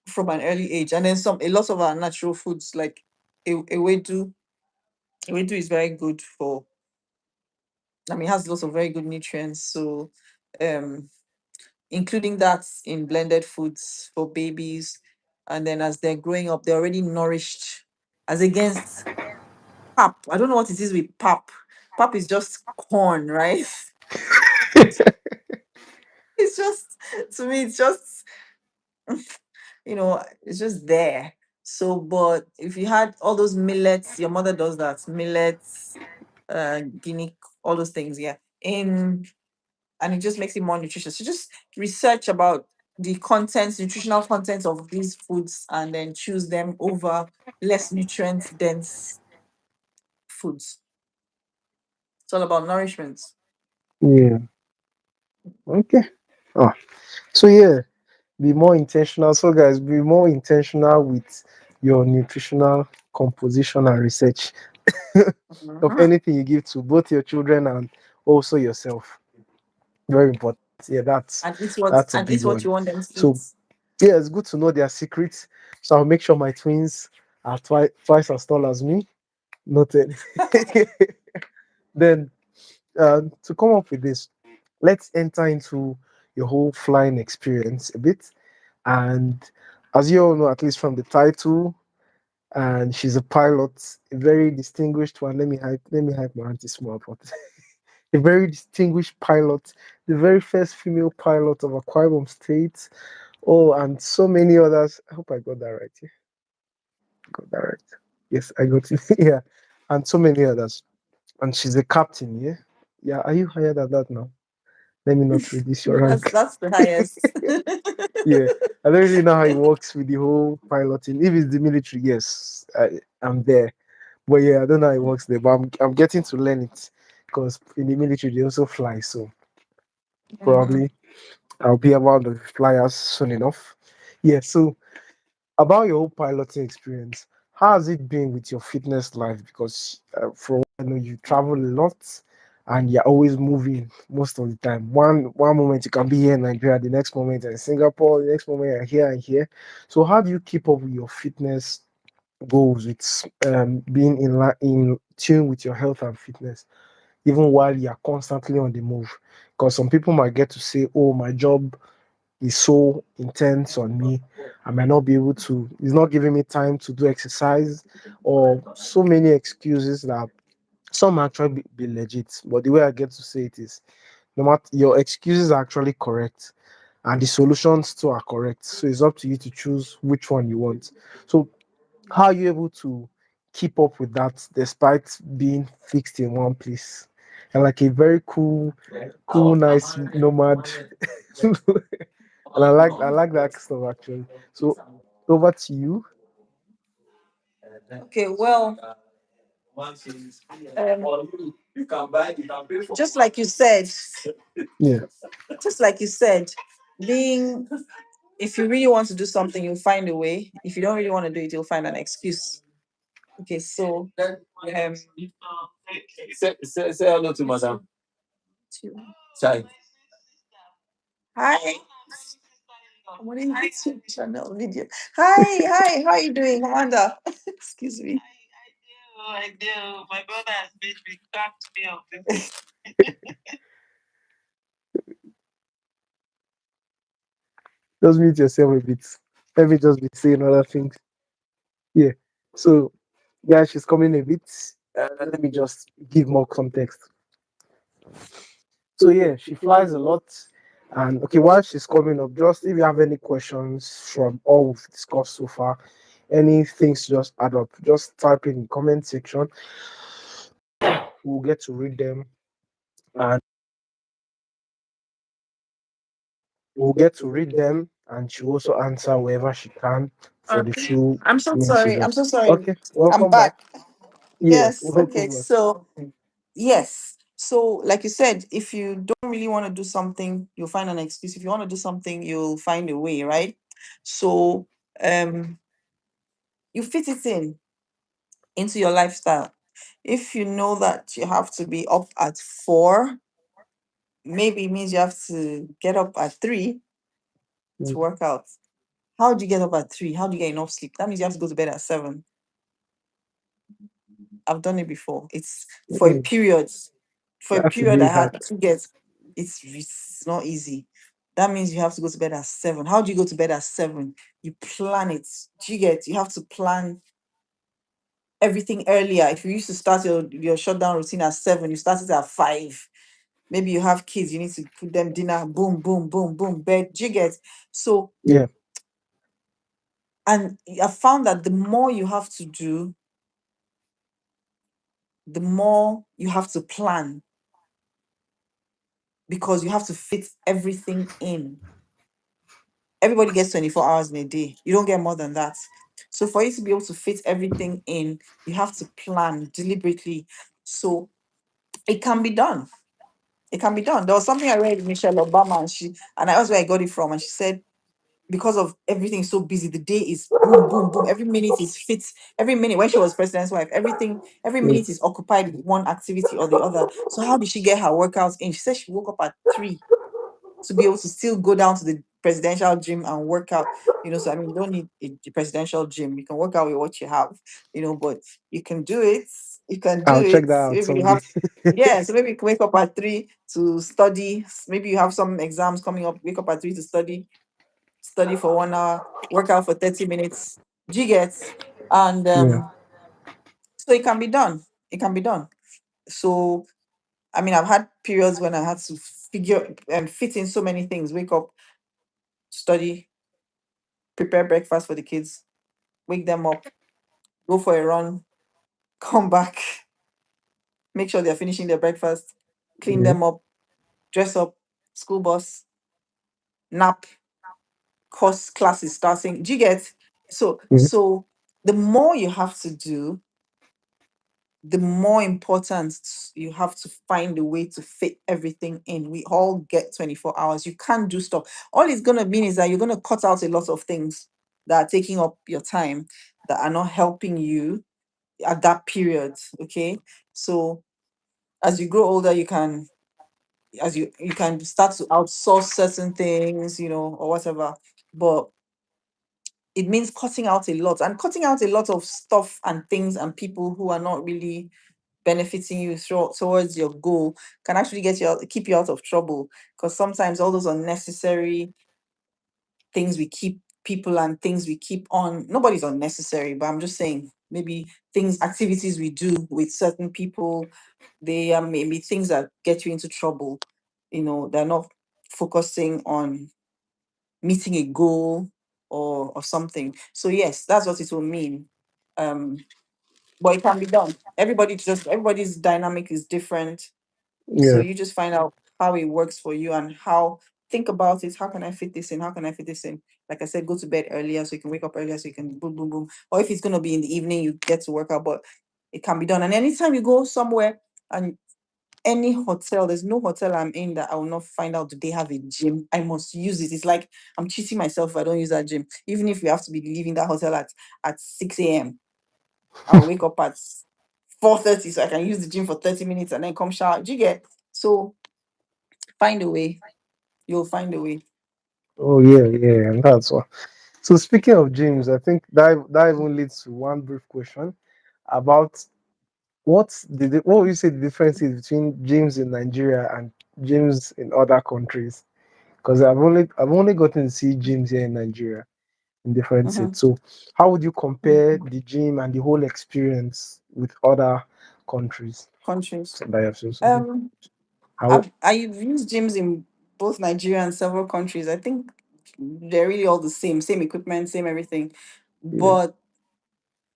from an early age. And then a lot of our natural foods like ewedu. Ewedu is very good for, it has lots of very good nutrients. So um including that in blended foods for babies. And then as they're growing up, they're already nourished as against pap. I don't know what it is with pap. Pap is just corn, right? It's just, to me, it's just, it's just there. So, but if you had all those millets, your mother does that, millets, guinea, all those things, yeah. And it just makes it more nutritious. So just research about the contents, nutritional contents of these foods, and then choose them over less nutrient dense foods. It's all about nourishment. Yeah. Okay. Oh, so yeah, be more intentional. So guys, be more intentional with your nutritional composition and research of Mhm. anything you give to both your children and also yourself. Very important. Yeah, that's a And big eat what one. you want them to eat. So yeah, it's good to know their secrets. So I'll make sure my twins are twice as tall as me. Noted. Then to come up with this, let's enter into your whole flying experience a bit. And as you all know, at least from the title, and she's a pilot, a very distinguished one. Let me hype my auntie small about a very distinguished pilot, the very first female pilot of Aqua State. Oh, and so many others. I hope I got that right. Yeah, got that right. Yes, I got it. Yeah, and so many others. And she's a captain. Yeah, yeah. Are you higher than that now? Let me not reduce your that's rank. that's the highest. Yeah, I don't really know how it works with the whole piloting. If it's the military, yes, I'm there. But yeah, I don't know how it works there. But I'm getting to learn it because in the military they also fly. So Mhm. probably I'll be about the flyers soon enough. Yeah. So about your whole piloting experience, how has it been with your fitness life? Because for what I know, you travel a lot and you're always moving most of the time. One moment you can be here in Nigeria, the next moment you're in Singapore, the next moment you're here and here. So how do you keep up with your fitness goals with being in tune with your health and fitness, even while you're constantly on the move? Because some people might get to say, "Oh, my job is so intense on me. I might not be able to, it's not giving me time to do exercise," or so many excuses that some actually be legit. But the way I get to say it is, no matter your excuses are actually correct and the solutions too are correct. So it's up to you to choose which one you want. So how are you able to keep up with that despite being fixed in one place? And like a very cool, nice nomad. And I like that stuff actually. So over to you. Okay, well, just like you said, Yeah. just like you said, being if you really want to do something, you'll find a way. If you don't really want to do it, you'll find an excuse. Okay, so say hello to madam. Hi. I'm on a YouTube channel video. Hi, how are you doing, Amanda? Excuse me. Just mute yourself a bit. Let me just be saying other things. Yeah. So, yeah, she's coming a bit. Let me just give more context. So, yeah, she flies a lot. And okay, while she's coming up, just if you have any questions from all we've discussed so far, any things to just add up, just type in the comment section. We'll get to read them and and she'll also answer wherever she can for the Okay. few I'm so minutes we sorry. I'm got. so sorry. Okay, I'm welcome back. back. Yeah, Yes. Okay. welcome back. So, yes. So, like you said, if you don't really want to do something, you'll find an excuse. If you want to do something, you'll find a way, right? So, um, you fit it in into your lifestyle. If you know that you have to be up at 4, maybe it means you have to get up at 3 to Mm, work out. How do you get up at 3? How do you get enough sleep? That means you have to go to bed at 7. I've done it before. It's for a mm, period. For a that's a period, bit I hard. had to get. It's not easy. That means you have to go to bed at 7. How do you go to bed at 7? You plan it. Do you get? You have to plan everything earlier. If you used to start your shutdown routine at 7, you start it at 5. Maybe you have kids, you need to put them dinner, boom, boom, boom, boom, bed. Do you get? So, Yeah, and I found that the more you have to do, the more you have to plan because you have to fit everything in. Everybody gets 24 hours in a day. You don't get more than that. So for you to be able to fit everything in, you have to plan deliberately. So it can be done. It can be done. There was something I read Michelle Obama and I asked where I got it from, and she said because of everything so busy, the day is boom, boom, boom. Every minute is fit. Every minute when she was president's wife, every mm, minute is occupied with one activity or the other. So how did she get her workouts in? She said she woke up at 3 to be able to still go down to the presidential gym and work out. So I mean, you don't need a presidential gym. You can work out with what you have, but you can do it. You can do I'll check it. that out Maybe you someday. have, yeah. So maybe you can wake up at 3 to study. Maybe you have some exams coming up. Wake up at 3 to study for 1 hour, work out for 30 minutes. Do you get? And Yeah. so it can be done. It can be done. So I mean, I've had periods when I had to figure and fit in so many things. Wake up, study, prepare breakfast for the kids, wake them up, go for a run, come back, make sure they're finishing their breakfast, clean Yeah. them up, dress up, school bus, nap, course classes starting. Do you get? So Mhm. so the more you have to do, the more important you have to find a way to fit everything in. We all get 24 hours. You can't do stuff. All it's going to mean is that you're going to cut out a lot of things that are taking up your time, that are not helping you at that period. Okay. So as you grow older, you can start to outsource certain things, or whatever. But it means cutting out a lot and cutting out a lot of stuff and things and people who are not really benefiting you towards your goal, can actually keep you out of trouble, because sometimes all those unnecessary things we keep people and things we keep on, nobody's unnecessary, but I'm just saying maybe activities we do with certain people, they are maybe things that get you into trouble. They're not focusing on meeting a goal or something. So yes, that's what it will mean. um but it can be done. Everybody's dynamic is different. So Yeah. you just find out how it works for you and how, think about it. How can I fit this in? How can I fit this in? Like I said, go to bed earlier so you can wake up earlier so you can boom, boom, boom. Or if it's going to be in the evening, you get to work out, but it can be done. And anytime you go somewhere, and any hotel, there's no hotel I'm in that I will not find out, do they have a gym? I must use it. It's like I'm cheating myself if I don't use that gym. Even if we have to be leaving that hotel at 6 a.m., I'll wake up at 4:30 so I can use the gym for 30 minutes and then come shower. Do you get? So find a way. You'll find a way. Oh yeah, yeah, and that's what. So speaking of gyms, I think that even leads to one brief question about what would you say the difference is between gyms in Nigeria and gyms in other countries? Because I've only gotten to see gyms here in Nigeria. in different Mm-hmm. states. So, how would you compare the gym and the whole experience with other countries Countries. that you have seen? So, Um, how? I've used gyms in both Nigeria and several countries. I think they're really all the same equipment, same everything. Yeah. But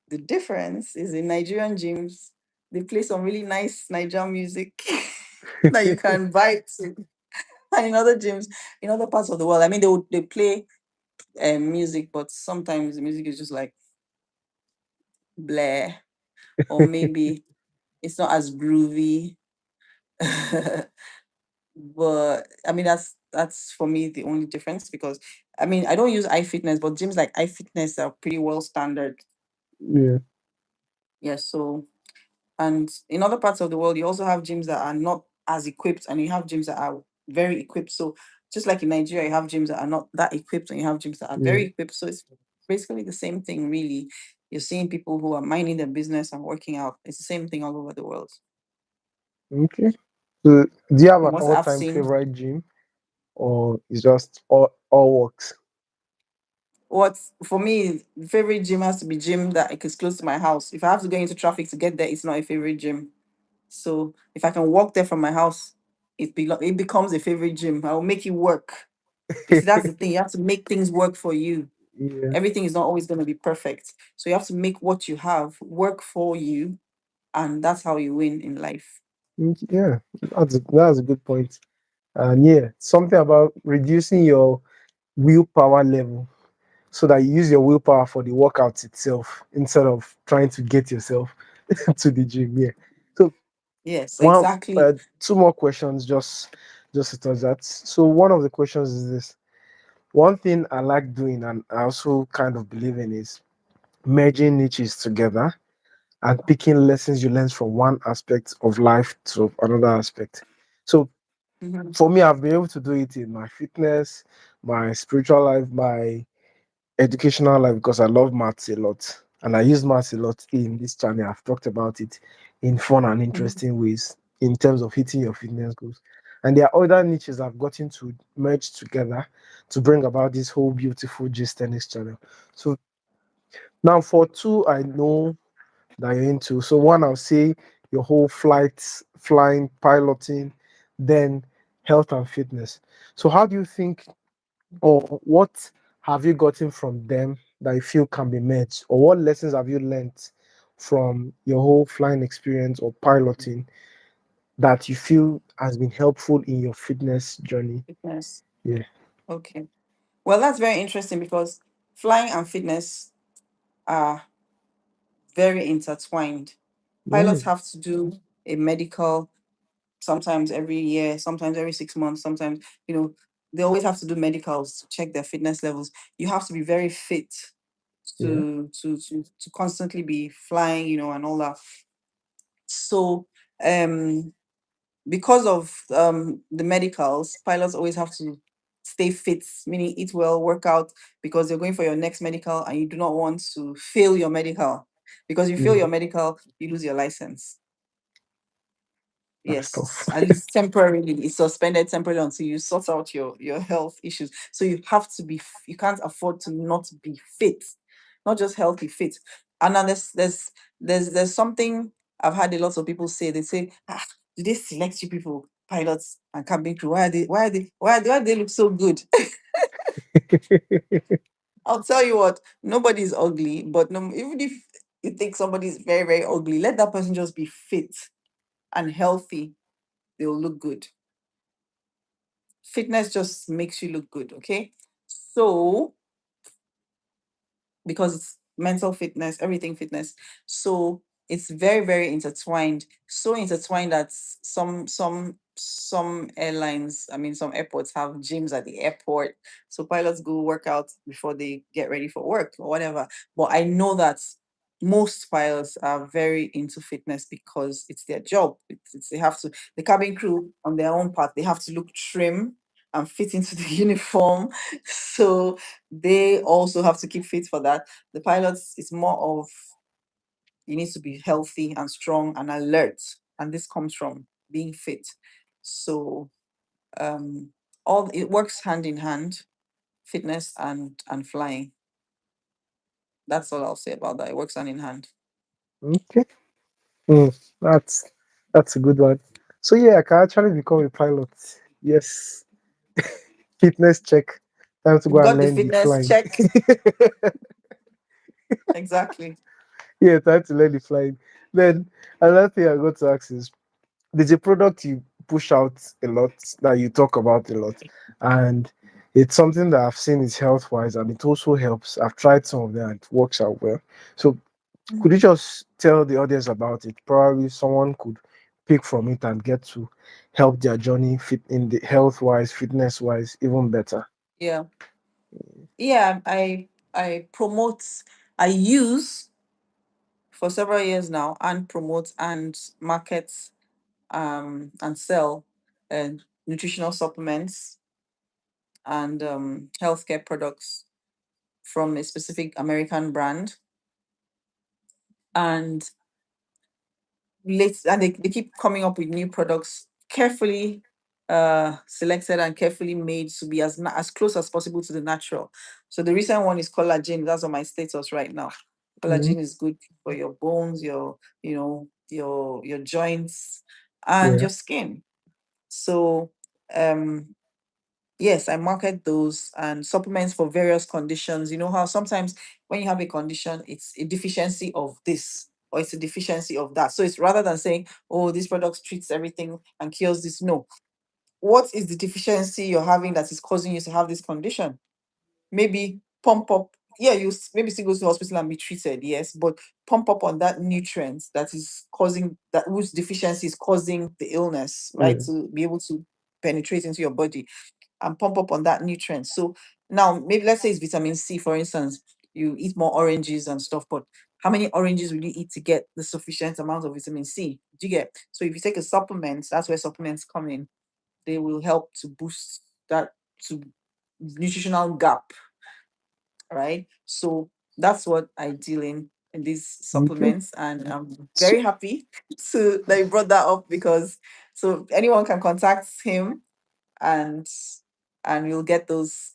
the difference is in Nigerian gyms, they play some really nice Nigerian music that you can vibe to. And in other gyms, in other parts of the world, I mean, they play music, but sometimes the music is just like blah, or maybe it's not as groovy. But I mean, that's for me the only difference because I mean, I don't use iFitness, but gyms like iFitness are pretty well standard. Yeah. Yeah, so and in other parts of the world, you also have gyms that are not as equipped, and you have gyms that are very equipped. So just like in Nigeria, you have gyms that are not that equipped, and you have gyms that are Yeah. very equipped. So it's basically the same thing, really. You're seeing people who are minding their business and working out. It's the same thing all over the world. Okay. So, do you have From an what I've all-time seen, favorite gym, or is just all works? what for me, the favorite gym has to be gym that is close to my house. If I have to go into traffic to get there, it's not a favorite gym. So if I can walk there from my house, it becomes a favorite gym. I will make it work. You see, that's the thing. You have to make things work for you. Yeah. Everything is not always going to be perfect. So you have to make what you have work for you. And that's how you win in life. Yeah. That's a good point. And yeah, something about reducing your willpower level so that you use your willpower for the workout itself instead of trying to get yourself to the gym. Yeah. So Yes, one, exactly. two more questions, just to touch that. So one of the questions is this: one thing I like doing, and I also kind of believe in, is merging niches together and picking lessons you learn from one aspect of life to another aspect. So Mhm. for me, I've been able to do it in my fitness, my spiritual life, my educational life because I love maths a lot. And I use maths a lot in this channel. I've talked about it in fun and Mhm. interesting ways in terms of hitting your fitness goals. And there are other niches I've gotten to merge together to bring about this whole beautiful Gist Tennis channel. So now for two, I know that you're into. So one, I'll say your whole flights, flying, piloting, then health and fitness. So how do you think, or what have you gotten from them that you feel can be met, or what lessons have you learned from your whole flying experience or piloting that you feel has been helpful in your fitness journey? Fitness. Yeah. Okay. Well, that's very interesting because flying and fitness are very intertwined. Pilots Mm, have to do a medical sometimes every year, sometimes every 6 months, sometimes, they always have to do medicals to check their fitness levels. You have to be very fit yeah. to constantly be flying, and all that. So um because of the medicals, pilots always have to stay fit, meaning eat well, work out, because you're going for your next medical and you do not want to fail your medical. Because you fail Yeah. your medical, you lose your license. That's tough. Yes, at least temporarily, it's suspended temporarily until you sort out your health issues. So you have to be, you can't afford to not be fit, not just healthy, fit. And now there's something I've had a lot of people say. They say, do they select you people, pilots and cabin crew? Why do they look so good? I'll tell you what, nobody's ugly, but no, even if you think somebody's very, very ugly, let that person just be fit and healthy. They'll look good. Fitness just makes you look good, okay? So, because it's mental fitness, everything fitness. So it's very, very intertwined. So intertwined that some airlines, I mean some airports have gyms at the airport. So pilots go work out before they get ready for work or whatever. But I know that most pilots are very into fitness because it's their job. They have to, the cabin crew on their own part, they have to look trim and fit into the uniform. So they also have to keep fit for that. The pilots is more of, you need to be healthy and strong and alert, and this comes from being fit. So um all it works hand in hand, fitness and flying. That's all I'll say about that. It works hand in hand. Okay. Mm, that's a good one. So yeah, I can actually become a pilot. Yes. Fitness check. Time to go You've and got the learn the fitness flying. check. Exactly. Yeah, time to learn the flying. Then another thing I got to ask is, there's a product you push out a lot, that you talk about a lot, and it's something that I've seen is health wise, and it also helps. I've tried some of them and it works out well. So could you just tell the audience about it? Probably someone could pick from it and get to help their journey fit in the health wise, fitness wise, even better. Yeah. Yeah. I promote, I use for several years now and promote and market and sell nutritional supplements and healthcare products from a specific American brand. And they keep coming up with new products carefully selected and carefully made to be as close as possible to the natural. So the recent one is collagen. That's on my status right now. Mhm. Collagen is good for your bones, your your joints and Yeah. your skin. So um yes, I market those and supplements for various conditions. You know how sometimes when you have a condition, it's a deficiency of this or it's a deficiency of that. So it's rather than saying, oh, this product treats everything and cures this. No. What is the deficiency you're having that is causing you to have this condition? Maybe pump up. Yeah, maybe still go to the hospital and be treated, yes, but pump up on that nutrient that is causing that whose deficiency is causing the illness, right? Yeah. To be able to penetrate into your body and pump up on that nutrient. So now maybe let's say it's vitamin C, for instance, you eat more oranges and stuff, but how many oranges will you eat to get the sufficient amount of vitamin C? Do you get? So if you take a supplement, that's where supplements come in. They will help to boost that to nutritional gap, right? So that's what I deal in these Okay. supplements, and I'm So very happy to that you brought that up because so anyone can contact him and you'll get those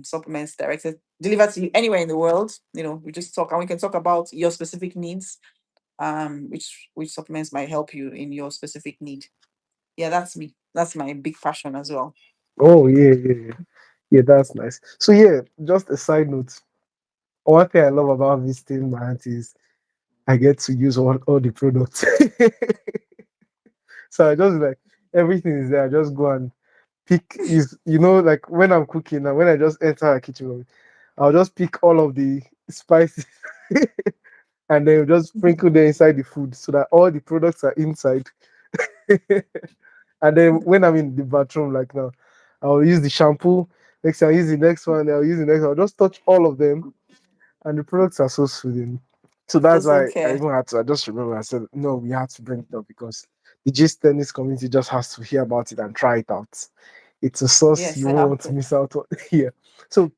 supplements directed delivered to you anywhere in the world. You know, we just talk and we can talk about your specific needs, which supplements might help you in your specific need. Yeah, that's me. That's my big passion as well. oh yeah, yeah, yeah. Yeah, that's nice. So yeah, just a side note. One thing I love about visiting my auntie is I get to use all the products. So I just like everything is there. I just go and pick is like when I'm cooking and when I just enter a kitchen, I'll just pick all of the spices and then just sprinkle them inside the food so that all the products are inside. And then when I'm in the bathroom, like now, I'll use the shampoo. Next, I'll use the next one. I'll use the next one. I'll just touch all of them, and the products are so soothing. So that's Total why I care. even had to. I just remember I said no, we had to bring it up because the gist tennis community just has to hear about it and try it out. It's a sauce Yes, you I won't have want to to. miss out on here. So,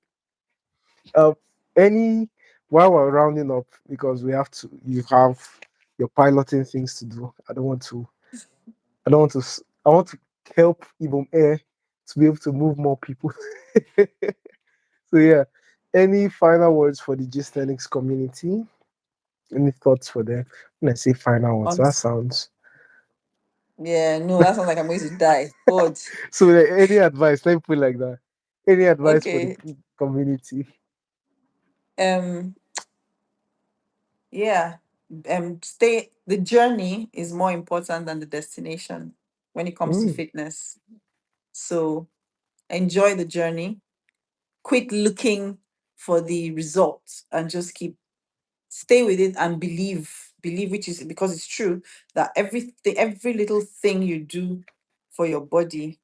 uh, any while we're rounding up because we have to, you have your piloting things to do. I don't want to. I don't want to. I want to help Ibom Air to be able to move more people. So yeah, any final words for the Gistenics community? Any thoughts for them? When I say final words, On that sounds. Yeah, no, that sounds like I'm going to die. God. So any advice? Let me put it like that. Any advice for the Okay. community? Um yeah. Stay the journey is more important than the destination when it comes to Mm, fitness. So enjoy the journey. Quit looking for the results and just keep stay with it and believe, which is because it's true that every little thing you do for your body's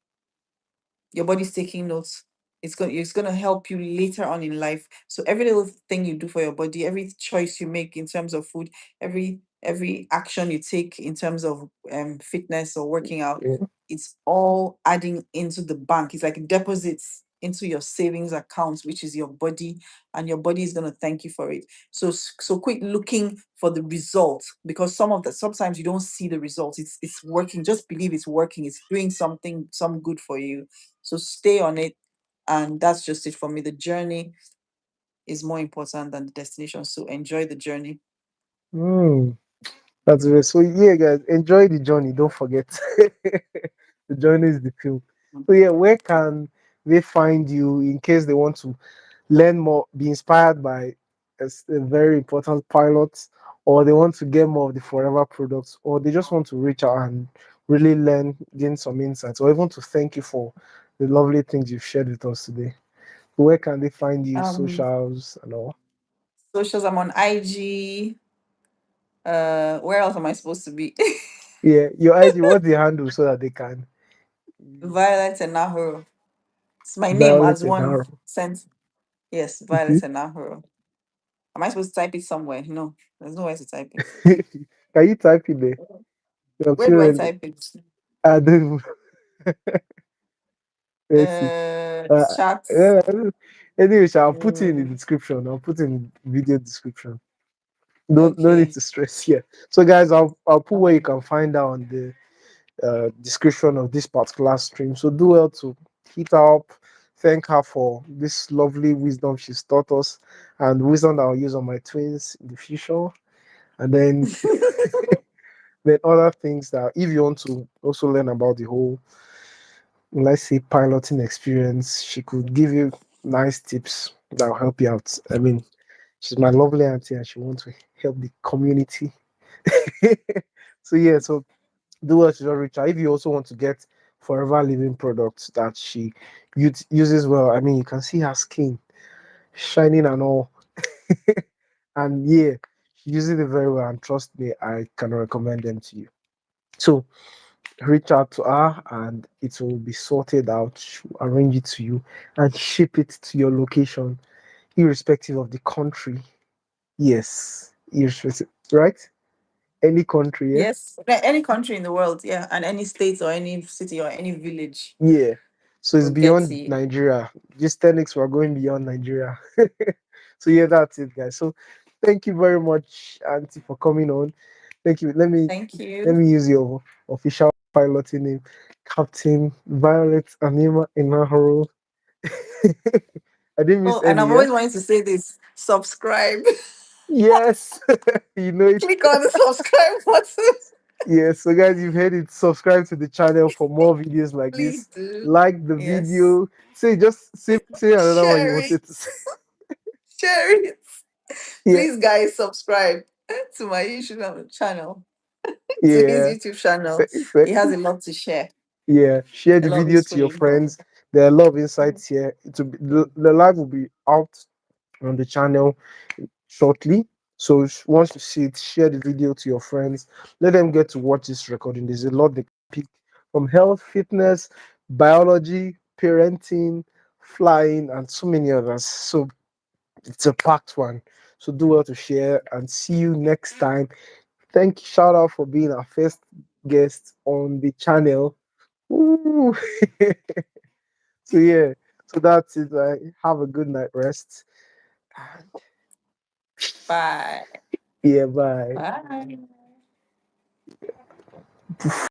taking notes. It's going to help you later on in life. So every little thing you do for your body, every choice you make in terms of food, every action you take in terms of fitness or working out, yeah. it's all adding into the bank. It's like deposits into your savings account, which is your body, and your body is going to thank you for it. So quit looking for the result because sometimes you don't see the results. It's working. Just believe it's working. It's doing some good for you. So stay on it. And that's just it for me. The journey is more important than the destination. So enjoy the journey. Hmm. That's very so. Yeah, guys, enjoy the journey. Don't forget, the journey is the film. So yeah, where can they find you in case they want to learn more, be inspired by a very important pilot, or they want to get more of the forever products, or they just want to reach out and really learn, gain some insights, or even to thank you for the lovely things you've shared with us today. Where can they find you, Um, socials and all? Socials, I'm on IG. Where else am I supposed to be? Yeah, your IG, what's the handle so that they can Violet and Nahoro. It's my name Violet as and one Arrow. sent. Yes, Okay. Violet and Nahoro. Am I supposed to type it somewhere? No, there's nowhere to type it. Can you type in there? I'm Where do I sure. type it? I don't. Let's see. Chats. Yeah, anyway, I'll put it in the Mm, description. I'll put in video description. Don't no need okay. to stress here. So guys, I'll put where you can find out on the description of this particular stream. So do well to hit her up, thank her for this lovely wisdom she's taught us, and wisdom that I'll use on my twins in the future. And then other things that if you want to also learn about the whole, let's say, piloting experience, she could give you nice tips that will help you out. I mean, she's my lovely auntie and she wants to help the community. So yeah, so do what you reach out. If you also want to get forever living products that she uses well, I mean, you can see her skin shining and all. And yeah, she uses it very well. And trust me, I can recommend them to you. So reach out to her and it will be sorted out. She'll arrange it to you and ship it to your location, irrespective of the country. Yes, irrespective, right? Any country, yeah? Yes, any country in the world, yeah, and any state or any city or any village Yeah. So it's will get beyond it. Nigeria. Just 10x, we're going beyond Nigeria. So yeah, that's it, guys. So thank you very much, Auntie, for coming on. Thank you. Thank Let you. me use your official piloting name, Captain Violet Anima Enahoro. I didn't miss Oh, and any, I've yeah? always wanted to say this. Subscribe. Yes, you know it. Click on the subscribe button. Yes, so guys, you've heard it. Subscribe to the channel for more videos like Please this. do. Like the Yes. video. Say another one you Share it. wanted to say. Share it. Yeah, Please, guys, subscribe to my YouTube channel, to his yeah. YouTube channel. Th- th- He has a lot to share, Yeah, share a the lot of video to useful your info. friends. There are a lot of insights here. The live will be out on the channel shortly. So once you see it, share the video to your friends. Let them get to watch this recording. There's a lot they pick from health, fitness, biology, parenting, flying, and so many others. So it's a packed one. So do well to share and see you next time. Thank you, shout out for being our first guest on the channel. Ooh. So yeah, so that's it. Have a good night rest. Bye. Yeah, bye. Bye.